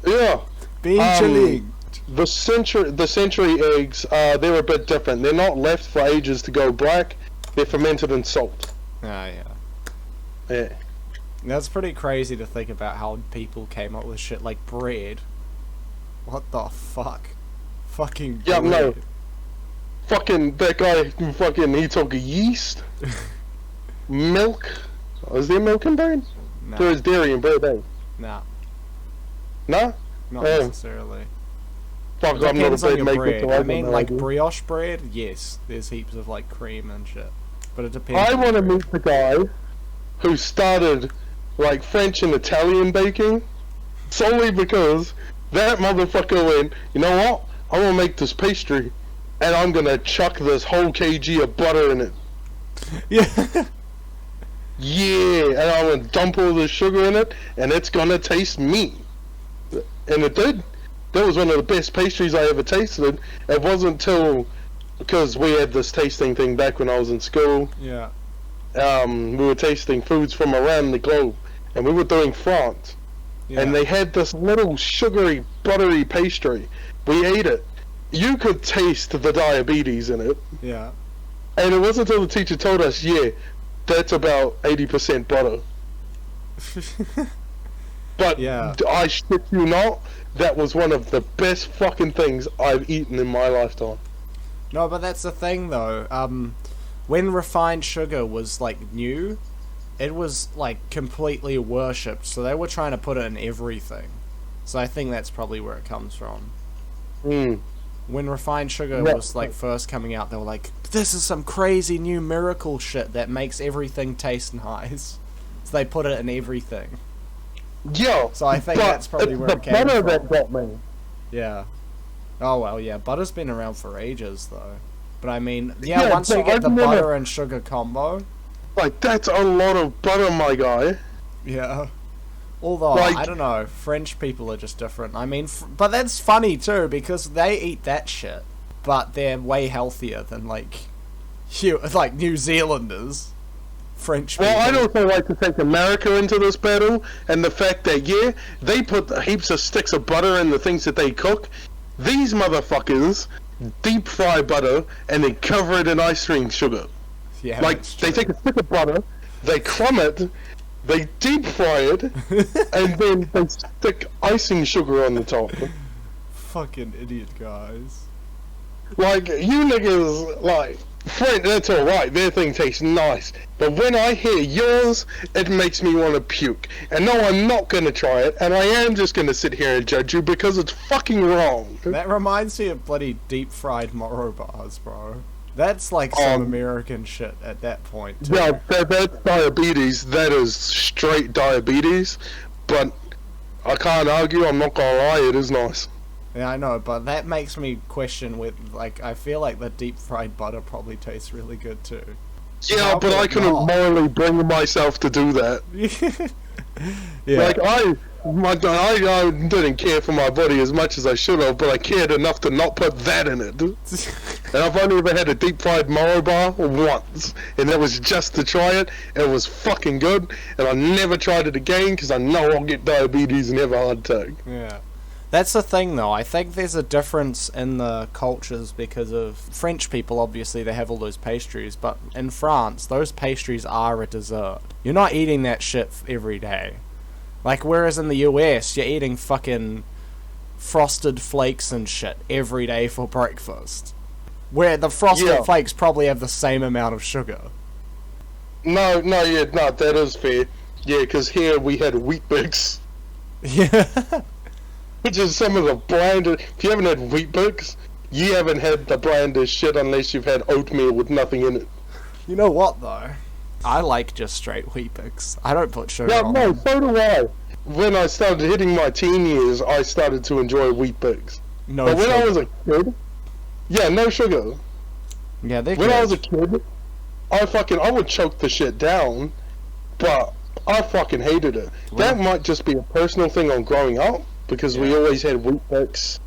Yeah. Being chilling. The century eggs, they're a bit different. They're not left for ages to go black. They're fermented in salt. Ah, yeah. Yeah. That's pretty crazy to think about how people came up with shit like bread. What the fuck? Fucking Yeah, bread. no. Fucking, that guy, he took yeast, milk. Is there milk in bread? Nah, There is dairy in bread, eh? nah, Nah? not Oh. necessarily. Fuck, I'm not a Depends on bread your maker, bread. so I have mean, no like idea. brioche bread, yes, there's heaps of like cream and shit. But it depends. I on want to the bread. meet the guy who started, like, French and Italian baking, solely because that motherfucker went, you know what? I want to make this pastry, and I'm gonna chuck this whole kg of butter in it. Yeah. Yeah, and I'm gonna dump all the sugar in it, and it's gonna taste meat. And it did. That was one of the best pastries I ever tasted. It wasn't till, because we had this tasting thing back when I was in school, Yeah. we were tasting foods from around the globe, and we were doing France. Yeah. And they had this little sugary, buttery pastry. We ate it. You could taste the diabetes in it. Yeah. And it wasn't until the teacher told us, yeah, that's about 80% butter. But Yeah. I shit you not, that was one of the best fucking things I've eaten in my lifetime. No, but that's the thing though. When refined sugar was like new, it was like completely worshipped. So they were trying to put it in everything. So I think that's probably where it comes from. Mm. When refined sugar Yeah. was like first coming out, they were like, "This is some crazy new miracle shit that makes everything taste nice." So they put it in everything. Yeah. So I think but that's probably it's where the it came butter from. that got me. Yeah. Oh well, yeah. Butter's been around for ages though. But I mean, Yeah, once you but get the I've never- butter and sugar combo, Like, that's a lot of butter, my guy. yeah. Although Like- I don't know, French people are just different. I mean, but that's funny too because they eat that shit, but they're way healthier than like New Zealanders. French people. Well, I'd also like to take America into this battle, and the fact that, yeah, they put heaps of sticks of butter in the things that they cook. These motherfuckers deep fry butter and then cover it in ice cream sugar. Yeah, Like, that's they true. take a stick of butter, they crumb it, they deep fry it, and then they stick icing sugar on the top. Fucking idiot guys. Like, you niggas, like, French, that's alright, their thing tastes nice. But when I hear yours, it makes me want to puke. And no, I'm not going to try it, and I am just going to sit here and judge you because it's fucking wrong. That reminds me of bloody deep fried Moro bars, bro. That's like some American shit at that point. Too. Yeah, that's diabetes. That is straight diabetes. But I can't argue, I'm not going to lie, it is nice. Yeah, I know, but that makes me question with, like, I feel like the deep fried butter probably tastes really good too. Yeah, How but could I it couldn't not? morally bring myself to do that. Yeah. Like, I didn't care for my body as much as I should have, but I cared enough to not put that in it. And I've only ever had a deep fried Moro bar once, and that was just to try it. It was fucking good, and I never tried it again because I know I'll get diabetes and have a heart attack. Yeah. That's the thing though, I think there's a difference in the cultures because of French people, obviously they have all those pastries, but in France, those pastries are a dessert. You're not eating that shit every day. Like, whereas in the US, you're eating fucking frosted flakes and shit every day for breakfast. Where the frosted flakes probably have the same amount of sugar. No, that is fair. Yeah, because here we had Wheat Bix, Yeah. which is some of the blandest. If you haven't had Wheat Bix, you haven't had the blandest shit unless you've had oatmeal with nothing in it. You know what though? I like just straight Weet-Bix. I don't put sugar Yeah, on no, them. so do I. When I started hitting my teen years, I started to enjoy Weet-Bix. No But when sugar. I was a kid, yeah, no sugar. Yeah, they're When good. I was a kid, I would choke the shit down, but I fucking hated it. That might just be a personal thing on growing up, because we Yeah. always had Weet-Bix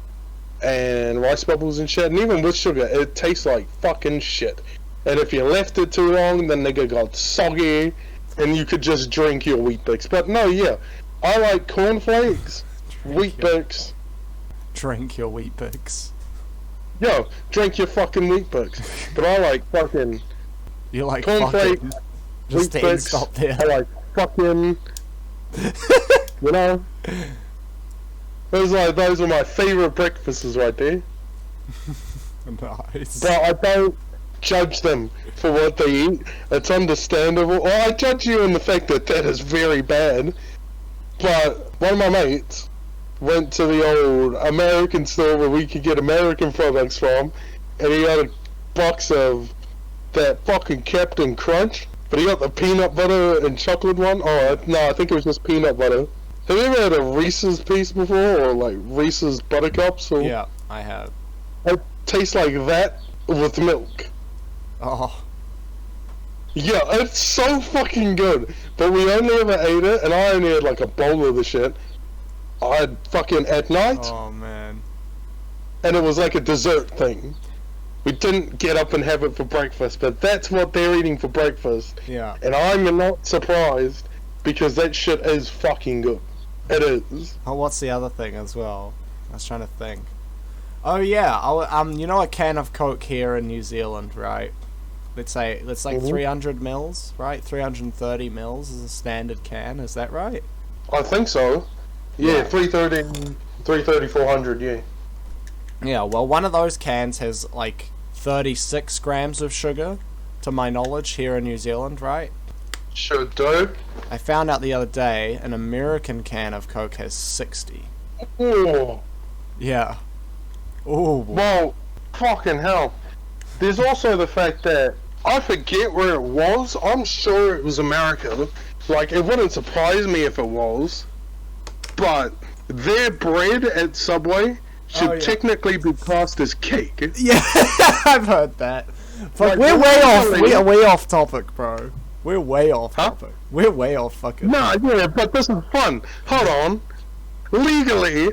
and rice bubbles and shit, and even with sugar, it tastes like fucking shit. And if you left it too long, then nigga got soggy, and you could just drink your Weet-Bix. But no, yeah, I like cornflakes, Weet-Bix. Drink your Weet-Bix. Yo, drink your fucking Weet-Bix. But I like fucking You like cornflakes, fucking... Just to end Weet-Bix. stop there. I like fucking, you know. Those are my favorite breakfasts right there. Nice. But I don't judge them for what they eat. It's understandable. Well, I judge you in the fact that that is very bad. But one of my mates went to the old American store where we could get American products from, and he got a box of that fucking Captain Crunch, but he got the peanut butter and chocolate one. Oh, no, I think it was just peanut butter. Have you ever had a Reese's piece before, or like Reese's Buttercups? Or Yeah, I have. it tastes like that with milk. Oh, Yeah, it's so fucking good. But we only ever ate it, and I only had like a bowl of the shit. I'd fucking at night, oh man. and it was like a dessert thing. We didn't get up and have it for breakfast, but that's what they're eating for breakfast. Yeah. And I'm not surprised, because that shit is fucking good. It is. Oh, what's the other thing as well? I was trying to think. Oh yeah, you know a can of Coke here in New Zealand, right? It's like Mhm. 300 mils, right? 330 mils is a standard can, is that right? I think so. Yeah, Yeah. 330, 400, yeah. Yeah, well, one of those cans has like 36 grams of sugar, to my knowledge, here in New Zealand, right? Should do. I found out the other day an American can of Coke has 60. Oh. Yeah. Ooh. Well, fucking hell. There's also the fact that I forget where it was. I'm sure it was America. Like, it wouldn't surprise me if it was. But their bread at Subway should Oh, yeah. technically be classed as cake. Yeah, I've heard that. But Like, we're way off. literally- We're way off topic, bro. We're way off Huh? topic. We're way off fucking. Nah, yeah, but this is fun. Hold on. Legally,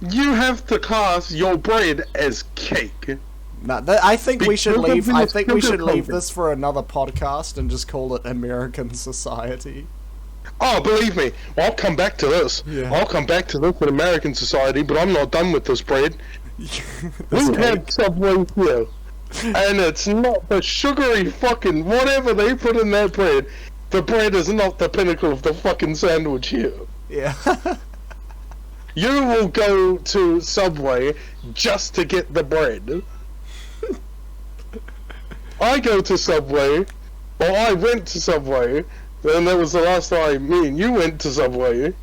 you have to class your bread as cake. Nah, I think we should Because leave. of I the think we should leave sugar this for another podcast and just call it American Society. Oh, believe me, I'll come back to this. Yeah. I'll come back to this in American society, but I'm not done with this bread. This We cake. have Subway here, and it's not the sugary fucking whatever they put in that bread. The bread is not the pinnacle of the fucking sandwich here. Yeah. You will go to Subway just to get the bread. I go to Subway, or I went to Subway, and that was the last time me and you went to Subway,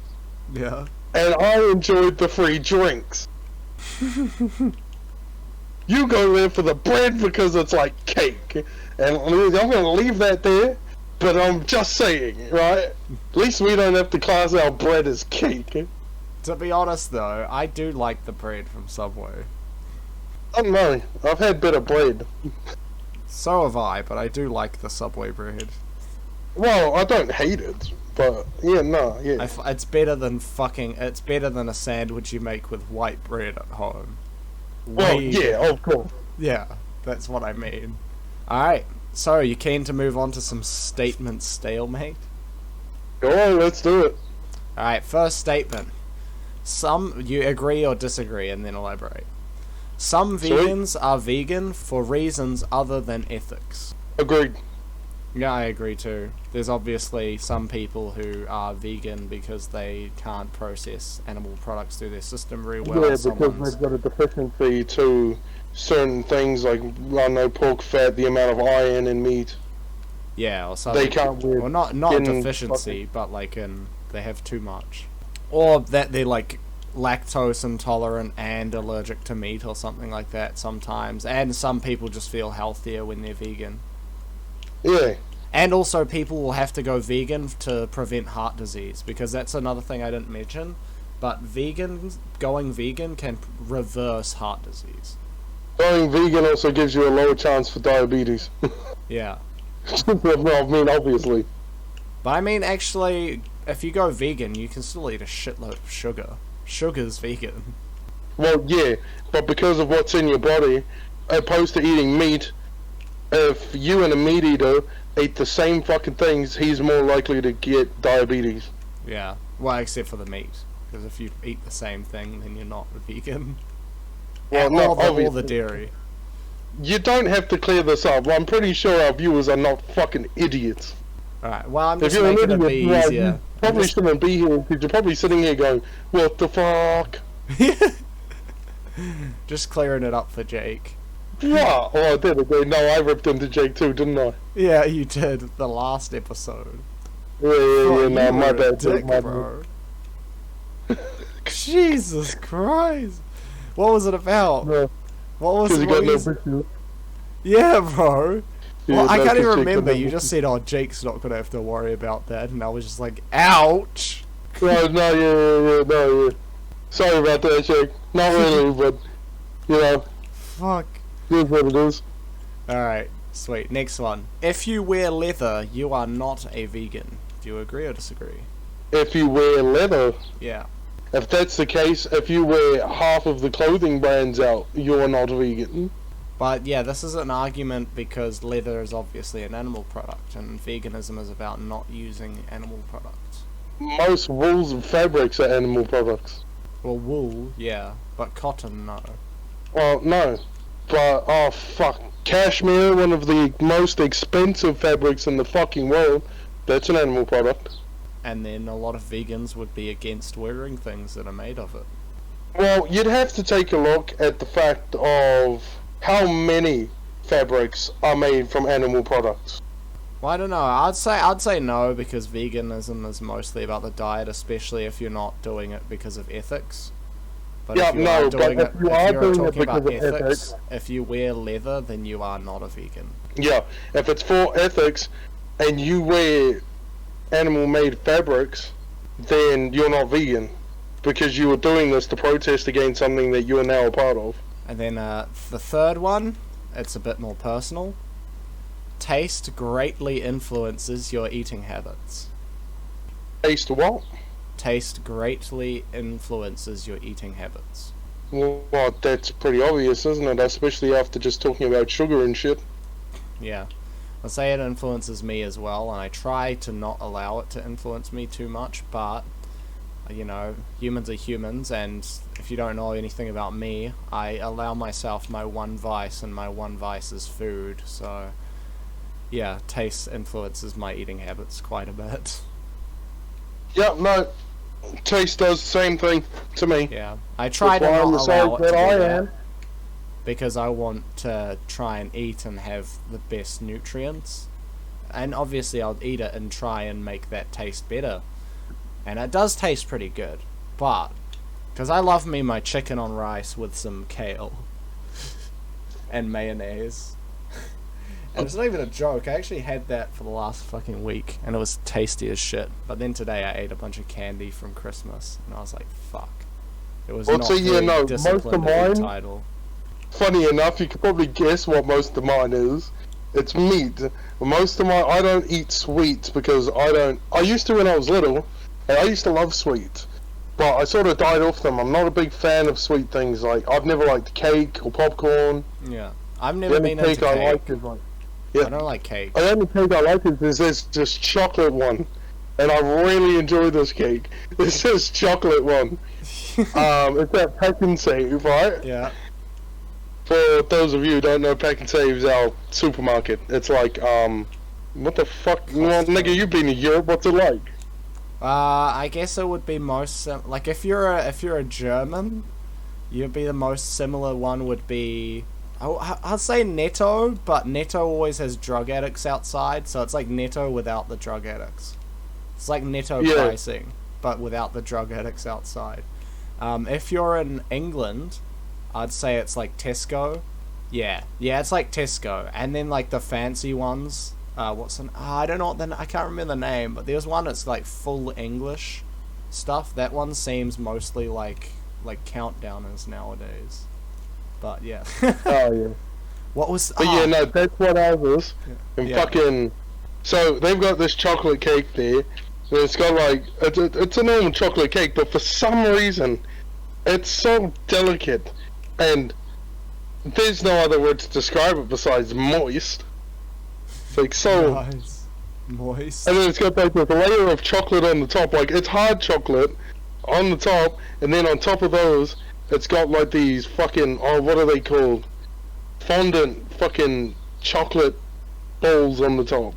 Yeah. and I enjoyed the free drinks. You go there for the bread because it's like cake, and I'm gonna leave that there, but I'm just saying, right? At least we don't have to class our bread as cake. To be honest, though, I do like the bread from Subway. I don't know, I've had better bread. So have I, but I do like the Subway bread. Well, I don't hate it, but yeah, no, yeah. It's better than fucking. It's better than a sandwich you make with white bread at home. Well, Way- yeah, of course. Yeah, that's what I mean. Alright, so you keen to move on to some statements, Stalemate? Go on, let's do it. Alright, first statement. You agree or disagree, and then elaborate. Some Sweet. vegans are vegan for reasons other than ethics. Agreed. Yeah, I agree too. There's obviously some people who are vegan because they can't process animal products through their system very well. Yeah, because Someone's- they've got a deficiency to certain things like, I don't know, pork fat, the amount of iron in meat. Yeah, or something. They can't with Well, not getting deficiency, but like they have too much, or that they're like lactose intolerant and allergic to meat or something like that sometimes. And some people just feel healthier when they're vegan. Yeah, And also people will have to go vegan to prevent heart disease, because that's another thing I didn't mention. But going vegan can reverse heart disease. Going vegan also gives you a lower chance for diabetes. Yeah. Well, I mean, obviously. But I mean, actually, if you go vegan, you can still eat a shitload of sugar. Sugar's vegan. Well, yeah, but because of what's in your body, opposed to eating meat, if you and a meat eater eat the same fucking things, he's more likely to get diabetes. Yeah. Well, except for the meat. Because if you eat the same thing, then you're not a vegan. Well, And no, all the dairy. You don't have to clear this up. I'm pretty sure our viewers are not fucking idiots. Alright, well, I'm If just you're an making it idiot, be well, easier. you probably shouldn't be here because you're probably sitting here going, "What the fuck?" Just clearing it up for Jake. Yeah, oh, I did again. No, I ripped into Jake too, didn't I? Yeah, you did. The last episode. Yeah, Oh, no, you my were a bad. dick, my bro. Jesus Christ. What was it about? No, What was because you got what no you- picture. Yeah, bro. Yeah, Well, I no, can't even 'cause Jake remember. got no You just said, "Oh, Jake's not gonna have to worry about that," and I was just like, "Ouch." No, no, yeah. Sorry about that, Jake. Not really, but, you know, Fuck. it is what it is. Alright, sweet. Next one. If you wear leather, you are not a vegan. Do you agree or disagree? If you wear leather, Yeah. if that's the case, if you wear half of the clothing brands out, you're not vegan. But yeah, this is an argument because leather is obviously an animal product, and veganism is about not using animal products. Most wools and fabrics are animal products. Well, wool, yeah, but cotton, no. Well, no. But, oh fuck. Cashmere, one of the most expensive fabrics in the fucking world, that's an animal product. And then a lot of vegans would be against wearing things that are made of it. Well, you'd have to take a look at the fact of how many fabrics are made from animal products. Well, I don't know. I'd say no, because veganism is mostly about the diet, especially if you're not doing it because of ethics. But Yeah, if you no, are doing but it, if you are you're doing it talking about because of ethics, ethics- if you wear leather, then you are not a vegan. Yeah, if it's for ethics and you wear animal-made fabrics, then you're not vegan. Because you were doing this to protest against something that you are now a part of. And then the third one, it's a bit more personal. Taste greatly influences your eating habits. Taste what? Taste greatly influences your eating habits. Well, that's pretty obvious, isn't it? Especially after just talking about sugar and shit. Yeah. I'll say it influences me as well, and I try to not allow it to influence me too much, but, you know, humans are humans, and if you don't know anything about me, I allow myself my one vice, and my one vice is food, so, yeah, taste influences my eating habits quite a bit. Yeah, no. Taste does the same thing to me. Yeah. I try to That's why not I'm the allow size it to that do I that. am. Because I want to try and eat and have the best nutrients. And obviously I'll eat it and try and make that taste better. And it does taste pretty good. But, because I love me my chicken on rice with some kale. And mayonnaise. And it's not even a joke, I actually had that for the last fucking week. And it was tasty as shit. But then today I ate a bunch of candy from Christmas. And I was like, fuck. It was Well, not see, yeah, very no, most disciplined of to eat mine- Tidal. Funny enough, you could probably guess what most of mine is. It's meat. Most of I don't eat sweets because I used to when I was little, and I used to love sweets. But I sort of died off them. I'm not a big fan of sweet things. Like, I've never liked cake or popcorn. Yeah. I've The never only been into cake I cake. like is like... Yeah. I don't like cake. The only cake I like is this just chocolate one. And I really enjoy this cake. It's this chocolate one. It's that Pack and Save, right? Yeah. For those of you who don't know, Pack and Save's our supermarket. It's like, what the fuck? Well, nigga, you've been to Europe. What's it like? I guess it would be most like if you're a German, you'd be the most similar one would be. I'd say Netto, but Netto always has drug addicts outside, so it's like Netto without the drug addicts. It's like Netto Yeah. pricing, but without the drug addicts outside. If you're in England, I'd say it's like Tesco. Yeah, it's like Tesco. And then like the fancy ones, I don't know what I can't remember the name, but there's one that's like full English stuff. That one seems mostly like countdowners nowadays. But yeah. Oh yeah. What was? But yeah, no, that's what I was. And Yeah. fucking, so they've got this chocolate cake there. And it's got like it's a normal chocolate cake, but for some reason, it's so delicate, and there's no other word to describe it besides moist. It's like so. Nice. Moist. And then it's got like this layer of chocolate on the top, like it's hard chocolate on the top, and then on top of those, it's got like these fucking, oh, what are they called? Fondant fucking chocolate balls on the top.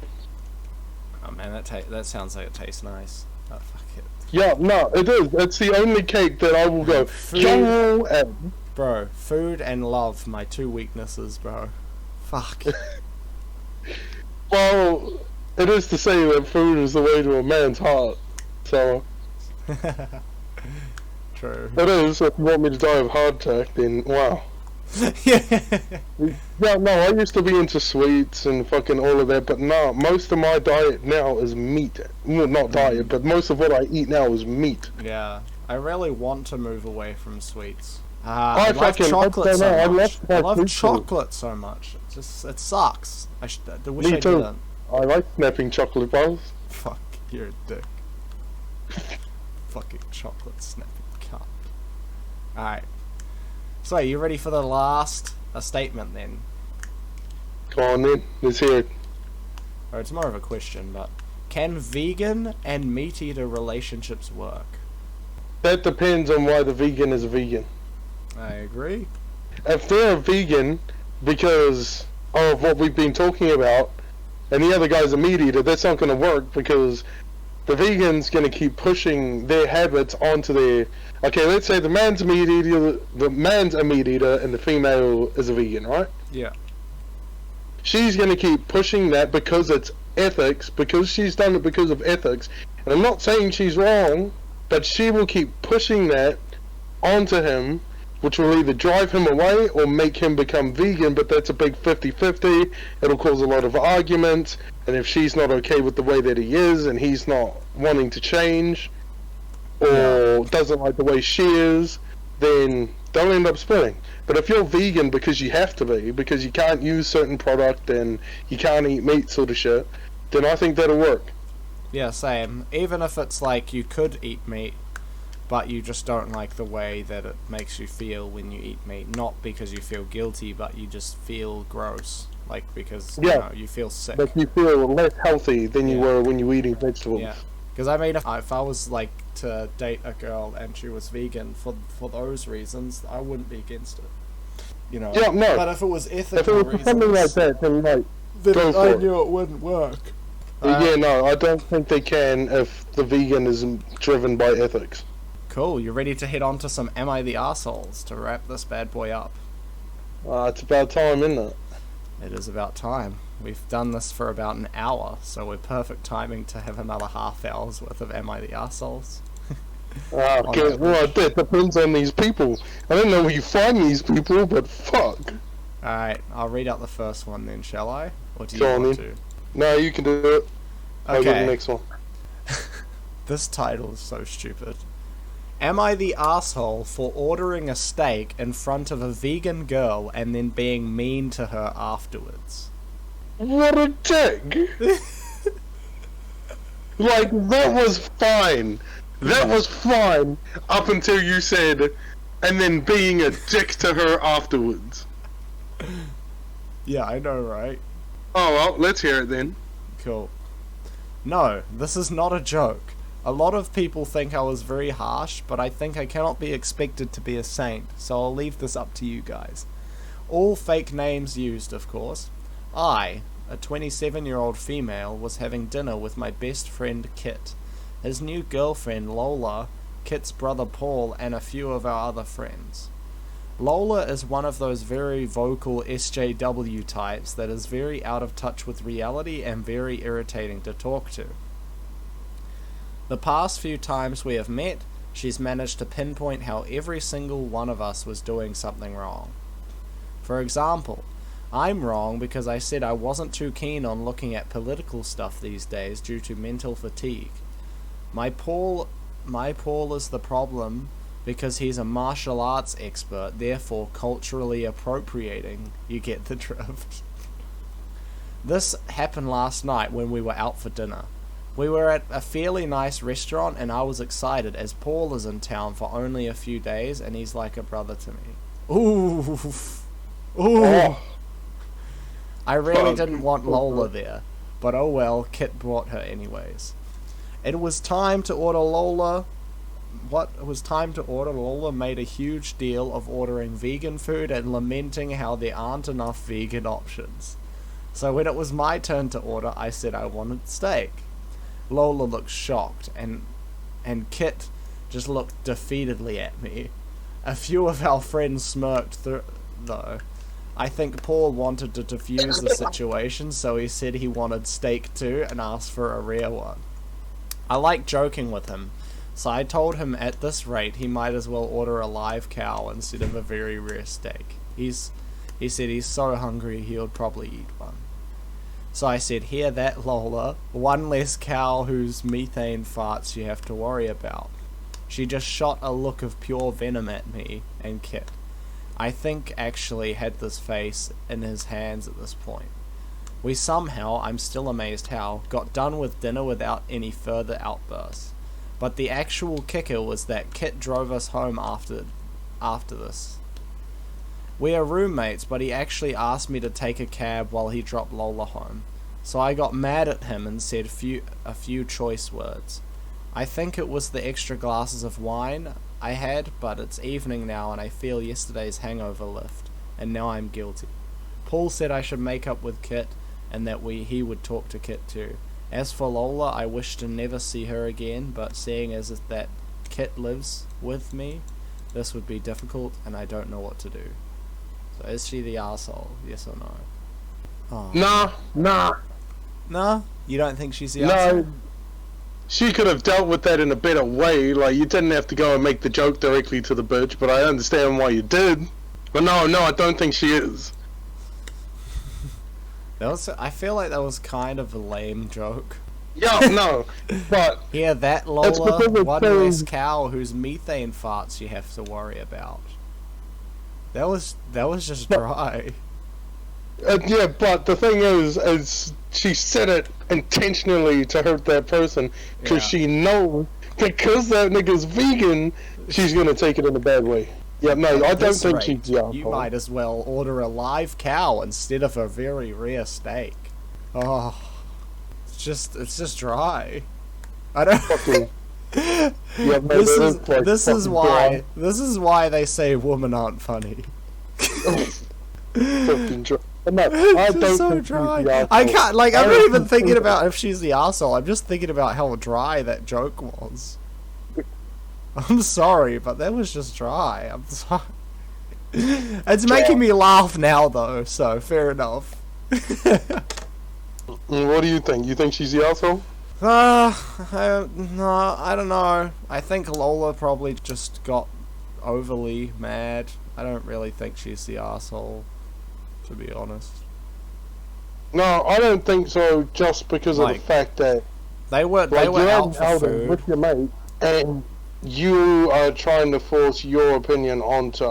Oh man, that sounds like it tastes nice. Oh fuck it. Yeah, no, it is. It's the only cake that I will go, Food. "Yo," and Bro, food and love, my two weaknesses, bro. Fuck. well, it is to say that food is the way to a man's heart. So, True. it is. If you want me to die of heart attack, then wow. Yeah. Yeah, no, I used to be into sweets and fucking all of that, but no, most of my diet now is meat. Well, not diet, but most of what I eat now is meat. Yeah. I really want to move away from sweets. I I love fucking- chocolate I so don't know, I much. love I love sweets too. chocolate so much. It sucks. I wish Me I too. didn't. I like snapping chocolate bars. Fuck, you're a dick. Fucking chocolate snapping cup. Alright. So, you ready for the last statement then? Go on then, let's hear it. Or it's more of a question, but can vegan and meat eater relationships work? That depends on why the vegan is a vegan. I agree. If they're a vegan because of what we've been talking about, and the other guy's a meat eater, that's not going to work because the vegan's going to keep pushing their habits onto their... Okay, let's say the man's a meat eater, and the female is a vegan, right? Yeah. She's going to keep pushing that because it's ethics, because she's done it because of ethics. And I'm not saying she's wrong, but she will keep pushing that onto him, which will either drive him away or make him become vegan, but that's a big 50-50. It'll cause a lot of arguments, and if she's not okay with the way that he is, and he's not wanting to change, or doesn't like the way she is, then they'll end up splitting. But if you're vegan because you have to be, because you can't use certain product and you can't eat meat sort of shit, then I think that'll work. Yeah, same. Even if it's like you could eat meat, but you just don't like the way that it makes you feel when you eat meat. Not because you feel guilty, but you just feel gross. Like, because, you know, you feel sick. But you feel less healthy than you were when you were eating vegetables. Yeah. Because I mean, if I was like to date a girl and she was vegan for those reasons, I wouldn't be against it. You know. Yeah, no. But if it was ethical If it was reasons, something like that, then like, then go for I it. knew it wouldn't work. Yeah, no, I don't think they can if the vegan is driven by ethics. Cool. You ready to head on to some Am I the Arseholes to wrap this bad boy up? It's about time, isn't it? It is about time. We've done this for about an hour, so we're perfect timing to have another half hour's worth of Am I the Arseholes? Okay, well, that depends on these people. I don't know where you find these people, but fuck. Alright, I'll read out the first one then, shall I? Or do you Go on want then. to? No, you can do it. I'll go to the Okay. next one. This title is so stupid. Am I the asshole for ordering a steak in front of a vegan girl and then being mean to her afterwards? What a dick! Like, that was fine. That was fine up until you said, and then being a dick to her afterwards. Yeah, I know, right? Oh, well, let's hear it then. Cool. No, this is not a joke. A lot of people think I was very harsh, but I think I cannot be expected to be a saint, so I'll leave this up to you guys. All fake names used, of course. I, a 27-year-old female, was having dinner with my best friend Kit, his new girlfriend Lola, Kit's brother Paul, and a few of our other friends. Lola is one of those very vocal SJW types that is very out of touch with reality and very irritating to talk to. The past few times we have met, she's managed to pinpoint how every single one of us was doing something wrong. For example, I'm wrong because I said I wasn't too keen on looking at political stuff these days due to mental fatigue. My Paul is the problem because he's a martial arts expert, therefore culturally appropriating. You get the drift. This happened last night when we were out for dinner. We were at a fairly nice restaurant and I was excited as Paul is in town for only a few days and he's like a brother to me. Ooh. Ooh. Oh. I really didn't want Lola there, but oh well, Kit brought her anyways. It was time to order Lola. Lola made a huge deal of ordering vegan food and lamenting how there aren't enough vegan options. So when it was my turn to order, I said I wanted steak. Lola looked shocked, and Kit just looked defeatedly at me. A few of our friends smirked though. I think Paul wanted to defuse the situation, so he said he wanted steak too and asked for a rare one. I like joking with him, so I told him at this rate he might as well order a live cow instead of a very rare steak. He said he's so hungry he would probably eat one. So I said, hear that, Lola? One less cow whose methane farts you have to worry about. She just shot a look of pure venom at me and Kit. I think actually had this face in his hands at this point. We somehow, I'm still amazed how, got done with dinner without any further outbursts. But the actual kicker was that Kit drove us home after this. We are roommates, but he actually asked me to take a cab while he dropped Lola home. So I got mad at him and said a few choice words. I think it was the extra glasses of wine I had, but it's evening now and I feel yesterday's hangover lift, and now I'm guilty. Paul said I should make up with Kit, and that he would talk to Kit too. As for Lola, I wish to never see her again, but seeing as that Kit lives with me, this would be difficult, and I don't know what to do. So is she the arsehole? Yes or no? Oh. Nah. No? You don't think she's the arsehole? No. She could have dealt with that in a better way. Like, you didn't have to go and make the joke directly to the bitch, but I understand why you did. But no, I don't think she is. I feel like that was kind of a lame joke. Yeah, no, but... Yeah, that Lola, one less cow whose methane farts you have to worry about. That was just dry. Yeah, but the thing is she said it intentionally to hurt that person, because she knows, because that nigga's vegan, she's gonna take it in a bad way. Yeah, no, I don't think she's the asshole. You might as well order a live cow instead of a very rare steak. Oh, it's just dry. I don't. Fucking. Yeah, no, this is why they say women aren't funny. Fucking dry. No, I don't so think dry. she's the asshole. I can't. Like, I'm not even thinking about if she's the arsehole. I'm just thinking about how dry that joke was. I'm sorry, but that was just dry. I'm sorry. It's making me laugh now, though. So fair enough. What do you think? You think she's the asshole? No, I don't know. I think Lola probably just got overly mad. I don't really think she's the asshole, to be honest. No, I don't think so. Just because of the fact that they were out for food with your mate, and you are trying to force your opinion onto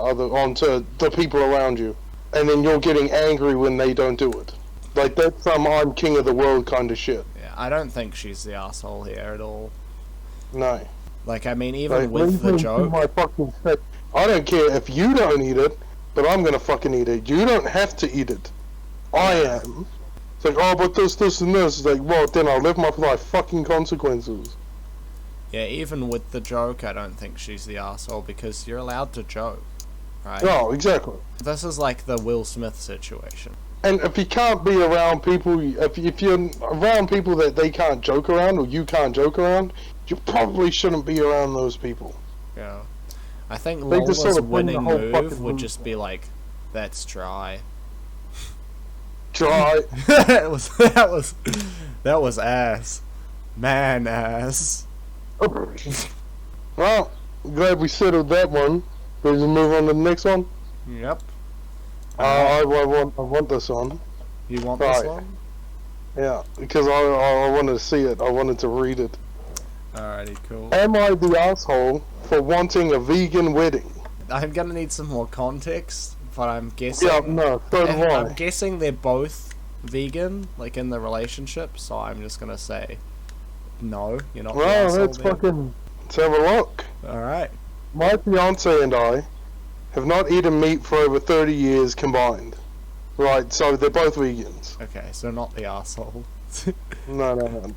the people around you, and then you're getting angry when they don't do it. Like, that's some I'm king of the world kind of shit. Yeah, I don't think she's the asshole here at all. No. Like, I mean, even with the joke... I don't care if you don't eat it, but I'm gonna fucking eat it. You don't have to eat it. I am. It's like, oh, but this, and this. It's like, well, then I'll live my fucking consequences. Yeah, even with the joke, I don't think she's the asshole, because you're allowed to joke, right? Oh, exactly. This is like the Will Smith situation. And if you can't be around people, if you're around people that they can't joke around, or you can't joke around, you probably shouldn't be around those people. Yeah. I think Lola's sort of winning move would just be like, that's dry. Dry? that was ass. Man ass. Well, glad we settled that one. Ready to move on to the next one? Yep. I want this one. You want this Right. one? Yeah, because I wanted to see it. I wanted to read it. Alrighty, cool. Am I the asshole for wanting a vegan wedding? I'm gonna need some more context, but I'm guessing. Yeah, no, so do I'm I. guessing they're both vegan, like in the relationship. So I'm just gonna say, no, you're not. Well, let's have a look. All right. My fiance and I have not eaten meat for over 30 years combined. Right, so they're both vegans. Okay, so not the asshole. No.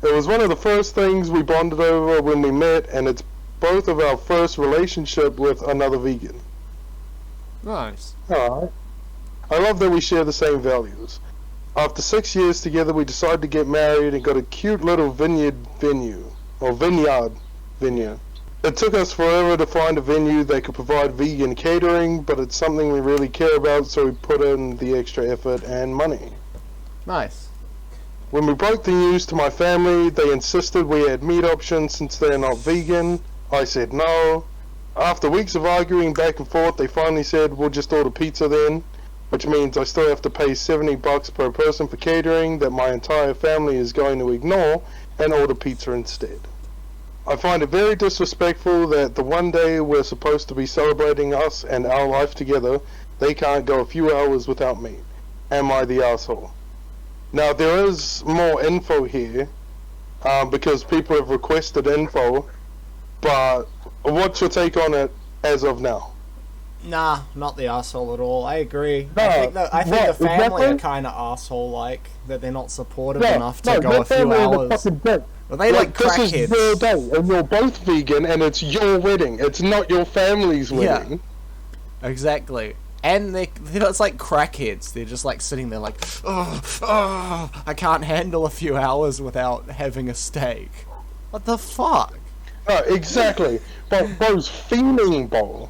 It was one of the first things we bonded over when we met, and it's both of our first relationship with another vegan. Nice. Alright. I love that we share the same values. After 6 years together, we decided to get married and got a cute little vineyard. It took us forever to find a venue that could provide vegan catering, but it's something we really care about, so we put in the extra effort and money. Nice. When we broke the news to my family, they insisted we had meat options since they're not vegan. I said no. After weeks of arguing back and forth, they finally said we'll just order pizza then, which means I still have to pay $70 per person for catering that my entire family is going to ignore and order pizza instead. I find it very disrespectful that the one day we're supposed to be celebrating us and our life together, they can't go a few hours without meat. Am I the asshole? Now there is more info here, because people have requested info, but what's your take on it as of now? Nah, not the asshole at all. I agree. No, I think the family exactly? are kind of asshole-like, that they're not supportive Yeah, enough to no, go your a few family is a hours. fucking dick. Well, they like this is your crackheads. day, and you're both vegan, and it's your wedding. It's not your family's Yeah. wedding. Exactly. And it's like crackheads. They're just like sitting there like, oh, I can't handle a few hours without having a steak. What the fuck? No, exactly. But bro's fiending, bro.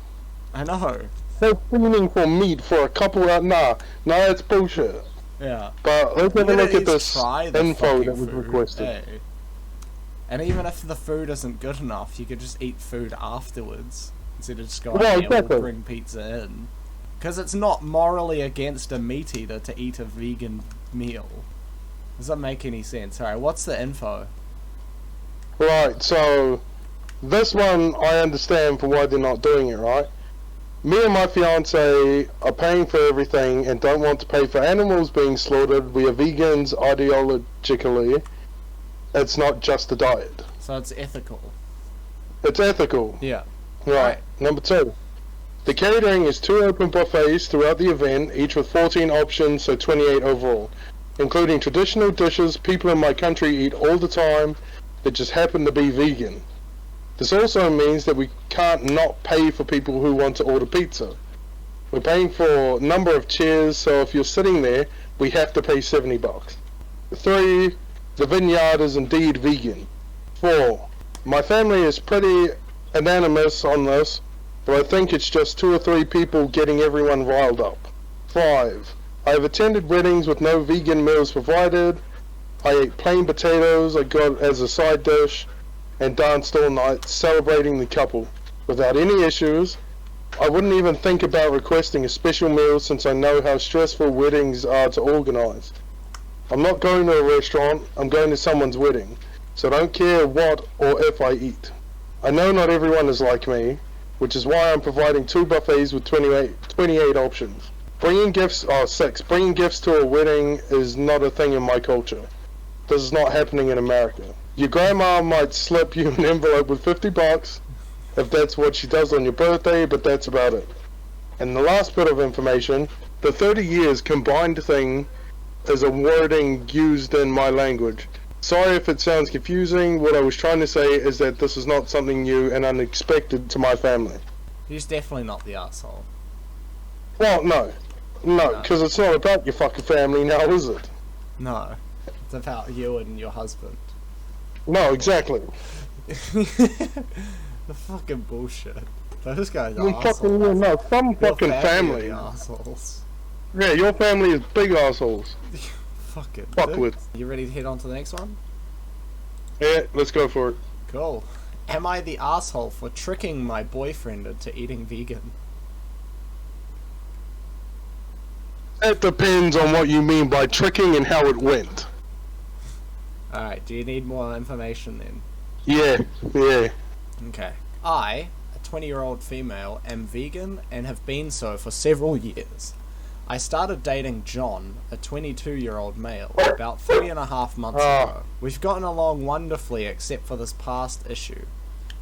I know. They're fiending for meat for a couple of... Nah, it's bullshit. Yeah. But let's have a You look gotta at this try the info fucking that was food, requested. hey. And even if the food isn't good enough, you could just eat food afterwards instead of just going, Well, yeah, we'll exactly. bring pizza in. Because it's not morally against a meat eater to eat a vegan meal. Does that make any sense? Alright, what's the info? Right, so... This one, I understand for why they're not doing it, right? Me and my fiance are paying for everything and don't want to pay for animals being slaughtered. We are vegans ideologically. It's not just a diet. So it's ethical. It's ethical. Yeah. Right. Number 2. The catering is 2 open buffets throughout the event, each with 14 options, so 28 overall, including traditional dishes people in my country eat all the time that just happen to be vegan. This also means that we can't not pay for people who want to order pizza. We're paying for a number of chairs, so if you're sitting there, we have to pay $70. 3. The vineyard is indeed vegan. 4. My family is pretty unanimous on this, but I think it's just 2 or 3 people getting everyone riled up. 5. I have attended weddings with no vegan meals provided. I ate plain potatoes I got as a side dish, and danced all night celebrating the couple without any issues. I wouldn't even think about requesting a special meal since I know how stressful weddings are to organize. I'm not going to a restaurant, I'm going to someone's wedding, so I don't care what or if I eat. I know not everyone is like me, which is why I'm providing 2 buffets with 28 options. Bringing gifts to a wedding is not a thing in my culture. This is not happening in America. Your grandma might slip you an envelope with $50 if that's what she does on your birthday, but that's about it. And the last bit of information, the 30 years combined thing is a wording used in my language. Sorry if it sounds confusing. What I was trying to say is that this is not something new and unexpected to my family. He's definitely not the asshole. Well, no, because it's not about your fucking family now, is it? No. It's about you and your husband. No, exactly. The fucking bullshit. Those guys are You fucking, assholes. no, some Your fucking family. are the assholes. Yeah, your family is big assholes. Fucking Fuckwit. You ready to head on to the next one? Yeah, let's go for it. Cool. Am I the asshole for tricking my boyfriend into eating vegan? It depends on what you mean by tricking and how it went. Alright, do you need more information then? Yeah. Okay. I, a 20-year-old female, am vegan and have been so for several years. I started dating John, a 22-year-old male, about 3.5 months ago. We've gotten along wonderfully except for this past issue.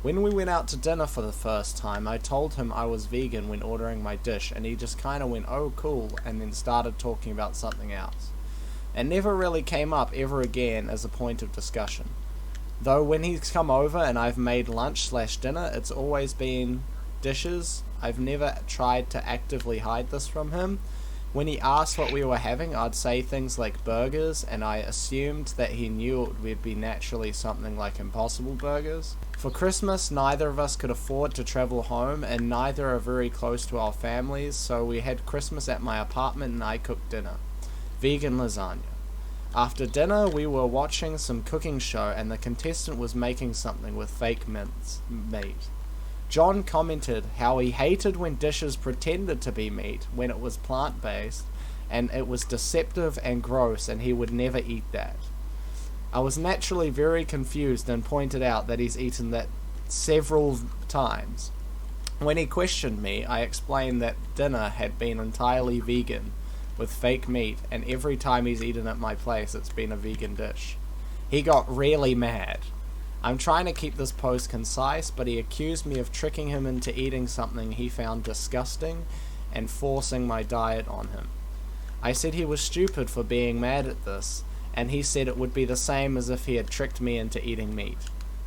When we went out to dinner for the first time, I told him I was vegan when ordering my dish, and he just kinda went, "Oh cool," and then started talking about something else. It never really came up ever again as a point of discussion. Though when he's come over and I've made lunch/dinner, it's always been dishes. I've never tried to actively hide this from him. When he asked what we were having, I'd say things like burgers, and I assumed that he knew it would be naturally something like Impossible Burgers. For Christmas, neither of us could afford to travel home, and neither are very close to our families, so we had Christmas at my apartment and I cooked dinner. Vegan lasagna. After dinner, we were watching some cooking show, and the contestant was making something with fake meat. John commented how he hated when dishes pretended to be meat when it was plant-based, and it was deceptive and gross, and he would never eat that. I was naturally very confused and pointed out that he's eaten that several times. When he questioned me, I explained that dinner had been entirely vegan, with fake meat, and every time he's eaten at my place, it's been a vegan dish. He got really mad. I'm trying to keep this post concise, but he accused me of tricking him into eating something he found disgusting and forcing my diet on him. I said he was stupid for being mad at this, and he said it would be the same as if he had tricked me into eating meat.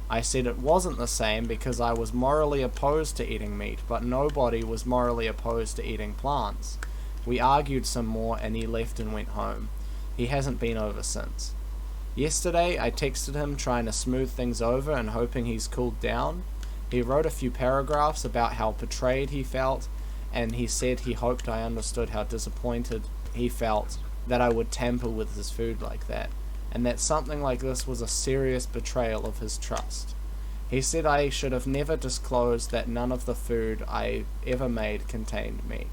I said it wasn't the same because I was morally opposed to eating meat, but nobody was morally opposed to eating plants. We argued some more and he left and went home. He hasn't been over since. Yesterday, I texted him trying to smooth things over and hoping he's cooled down. He wrote a few paragraphs about how betrayed he felt, and he said he hoped I understood how disappointed he felt that I would tamper with his food like that, and that something like this was a serious betrayal of his trust. He said I should have never disclosed that none of the food I ever made contained meat.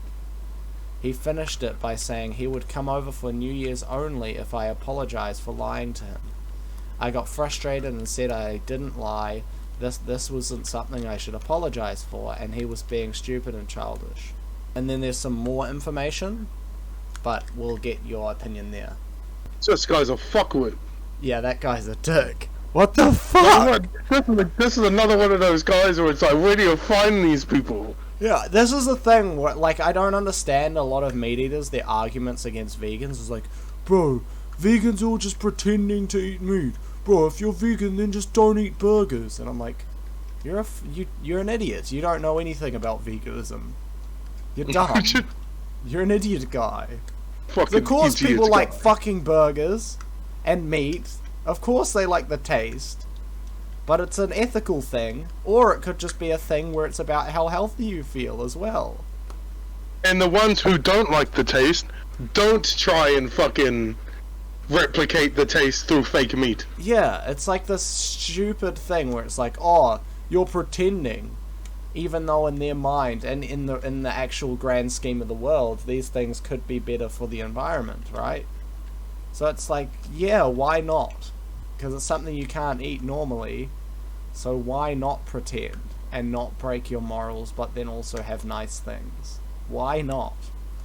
He finished it by saying he would come over for New Year's only if I apologized for lying to him. I got frustrated and said I didn't lie, this wasn't something I should apologize for, and he was being stupid and childish. And then there's some more information, but we'll get your opinion there. So this guy's a fuckwit. Yeah, that guy's a dick. What the fuck? This is another one of those guys where it's like, where do you find these people? Yeah, this is the thing, where, like, I don't understand a lot of meat eaters, their arguments against vegans is like, bro, vegans are all just pretending to eat meat. Bro, if you're vegan, then just don't eat burgers. And I'm like, you're an idiot. You don't know anything about veganism. You're dumb. You're an idiot guy. Of course people like fucking burgers and meat. Of course they like the taste. But it's an ethical thing, or it could just be a thing where it's about how healthy you feel as well. And the ones who don't like the taste, don't try and fucking replicate the taste through fake meat. Yeah, it's like this stupid thing where it's like, oh, you're pretending, even though in their mind and in the actual grand scheme of the world, these things could be better for the environment, right? So it's like, yeah, why not? Because it's something you can't eat normally, so why not pretend and not break your morals, but then also have nice things? Why not?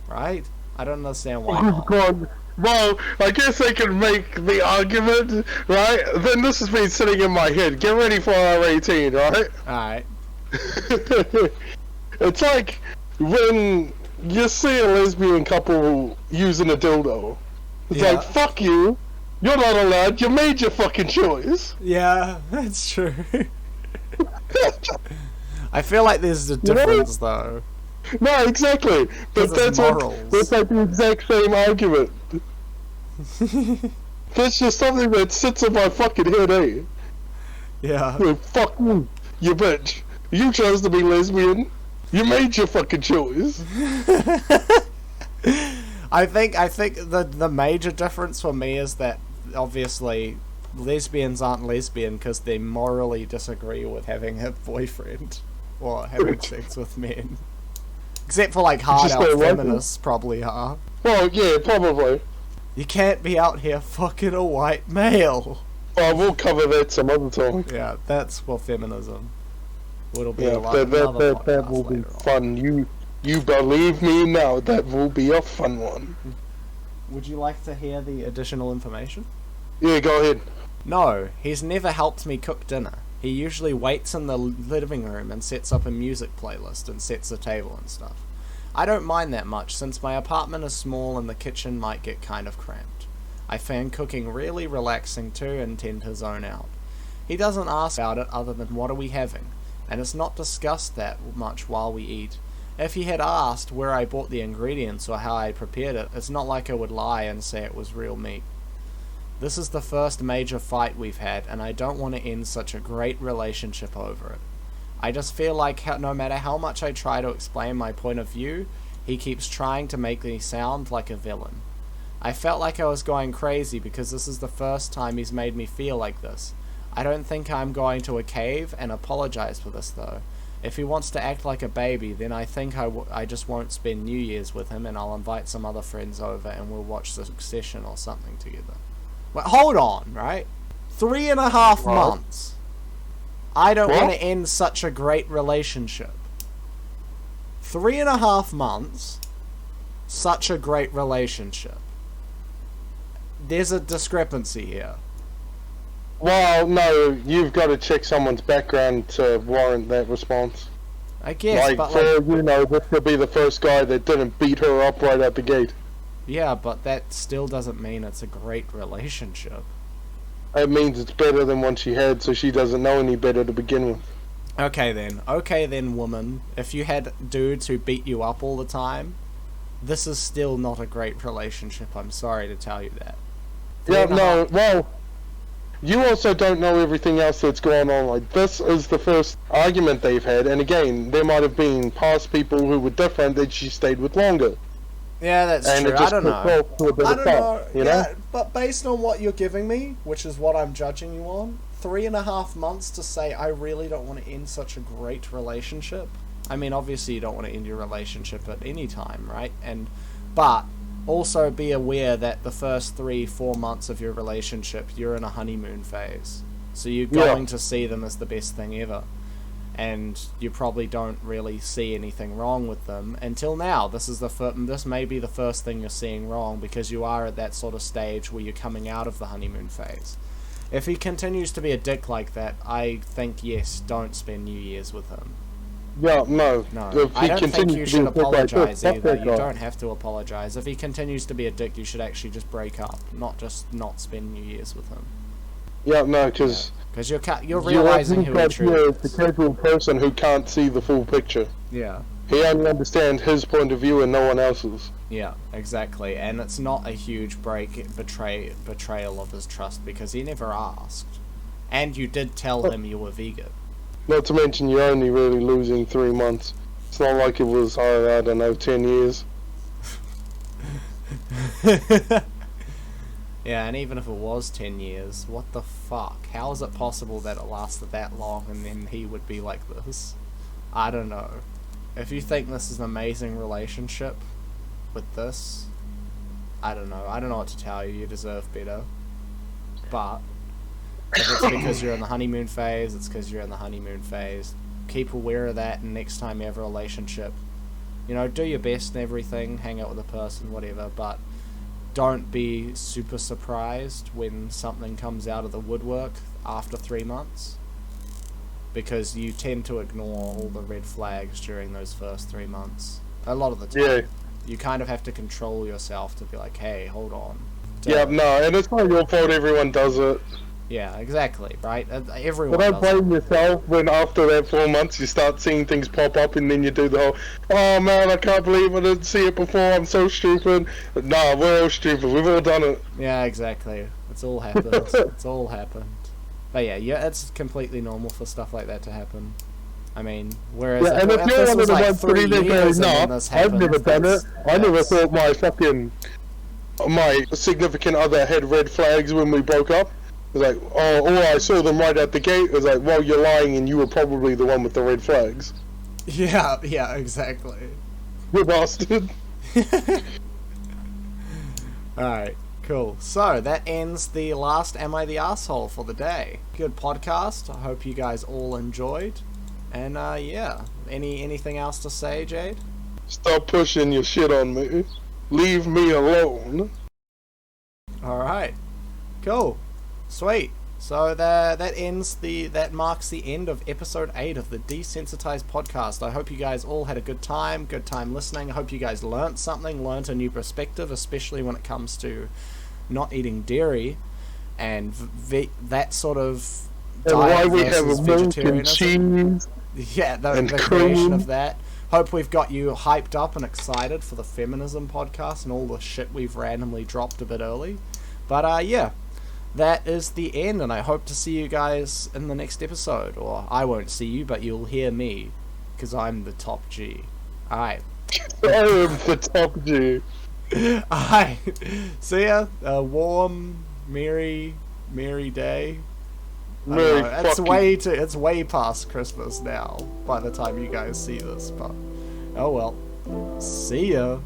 Right? I don't understand why not. God. Well, I guess I can make the argument, right? Then this has been sitting in my head. Get ready for R18, right? Alright. It's like when you see a lesbian couple using a dildo. It's Yeah. like, fuck you. You're not allowed. You made your fucking choice. Yeah, that's true. I feel like there's a difference, though. No, exactly. But Because that's like the exact same argument. That's just something that sits in my fucking head, eh? Yeah. Well, fuck you bitch. You chose to be lesbian. You made your fucking choice. I think the major difference for me is that obviously lesbians aren't lesbian because they morally disagree with having a boyfriend or having sex with men. Except for like hard out feminists probably are. Well, yeah, probably. You can't be out here fucking a white male. Well, we'll cover that some other time. Yeah, that's for feminism. It'll be Yeah, a lot. that will be fun. You believe me now, that will be a fun one. Would you like to hear the additional information? Yeah, go ahead. No, he's never helped me cook dinner. He usually waits in the living room and sets up a music playlist and sets the table and stuff. I don't mind that much since my apartment is small and the kitchen might get kind of cramped. I find cooking really relaxing too and tend to zone out. He doesn't ask about it other than what are we having, and it's not discussed that much while we eat. If he had asked where I bought the ingredients or how I prepared it, it's not like I would lie and say it was real meat. This is the first major fight we've had, and I don't want to end such a great relationship over it. I just feel like no matter how much I try to explain my point of view, he keeps trying to make me sound like a villain. I felt like I was going crazy because this is the first time he's made me feel like this. I don't think I'm going to a cave and apologize for this though. If he wants to act like a baby, then I think I just won't spend New Year's with him and I'll invite some other friends over and we'll watch Succession or something together. But hold on, right? 3.5 months. I don't want to end such a great relationship. 3.5 months, such a great relationship. There's a discrepancy here. Well, no, you've got to check someone's background to warrant that response. I guess, but this could be the first guy that didn't beat her up right out the gate. Yeah, but that still doesn't mean it's a great relationship. It means it's better than one she had, so she doesn't know any better to begin with. Okay then, woman. If you had dudes who beat you up all the time, this is still not a great relationship. I'm sorry to tell you that. Yeah, no, well, you also don't know everything else that's going on. Like, this is the first argument they've had, and again, there might have been past people who were different that she stayed with longer. Yeah, that's and true. It just I don't know. I don't know. You know? Yeah, but based on what you're giving me, which is what I'm judging you on, 3.5 months to say I really don't want to end such a great relationship. I mean, obviously you don't want to end your relationship at any time, right? But also be aware that the first 3-4 months of your relationship, you're in a honeymoon phase. So you're going to see them as the best thing ever. And you probably don't really see anything wrong with them until now. This may be the first thing you're seeing wrong because you are at that sort of stage where you're coming out of the honeymoon phase. If he continues to be a dick like that, I think yes, don't spend New Year's with him. Yeah, no. I don't think you should apologize either. You don't have to apologize. If he continues to be a dick, you should actually just break up, not just not spend New Year's with him. Yeah, no, because you're realizing who he truly is. The casual person who can't see the full picture. Yeah. He only understands his point of view and no one else's. Yeah, exactly. And it's not a huge betrayal of his trust because he never asked. And you did tell him you were vegan. Not to mention you're only really losing 3 months. It's not like it was, I don't know, 10 years. Yeah, and even if it was 10 years, what the fuck? How is it possible that it lasted that long and then he would be like this? I don't know. If you think this is an amazing relationship with this, I don't know. I don't know what to tell you. You deserve better. But if it's because you're in the honeymoon phase, it's because you're in the honeymoon phase. Keep aware of that, and next time you have a relationship, do your best and everything, hang out with a person, whatever, but don't be super surprised when something comes out of the woodwork after 3 months, because you tend to ignore all the red flags during those first 3 months. A lot of the time. Yeah. You kind of have to control yourself to be like, hey, hold on. Yeah, no, and it's not your fault everyone does it. Yeah, exactly, right? Everyone does it. But don't blame yourself when after that 4 months you start seeing things pop up and then you do the whole, oh man, I can't believe I didn't see it before, I'm so stupid. Nah, we're all stupid, we've all done it. Yeah, exactly. It's all happened. It's all happened. But yeah, it's completely normal for stuff like that to happen. I mean, whereas if you're one of the ones putting there going, no, I've never done it. I never thought my significant other had red flags when we broke up. It was like, I saw them right out the gate. It was like, well, you're lying and you were probably the one with the red flags. Yeah, exactly. You bastard. Alright, cool. So, that ends the last Am I the Asshole for the day. Good podcast. I hope you guys all enjoyed. And, yeah. Anything else to say, Jade? Stop pushing your shit on me. Leave me alone. Alright. Cool. Sweet. So that marks the end of episode 8 of the Desensitized podcast. I hope you guys all had a good time listening. I hope you guys learnt something, learnt a new perspective, especially when it comes to not eating dairy and that sort of And diet why we have versus milk and vegetarianism. cheese. Yeah, the and creation cream. of that. Hope we've got you hyped up and excited for the Feminism podcast and all the shit we've randomly dropped a bit early. But yeah, that is the end, and I hope to see you guys in the next episode. Or I won't see you, but you'll hear me, because I'm the top G. Alright. I am the top G. Alright. See ya. A warm, merry day. I don't know, it's way past Christmas now by the time you guys see this, but oh well. See ya.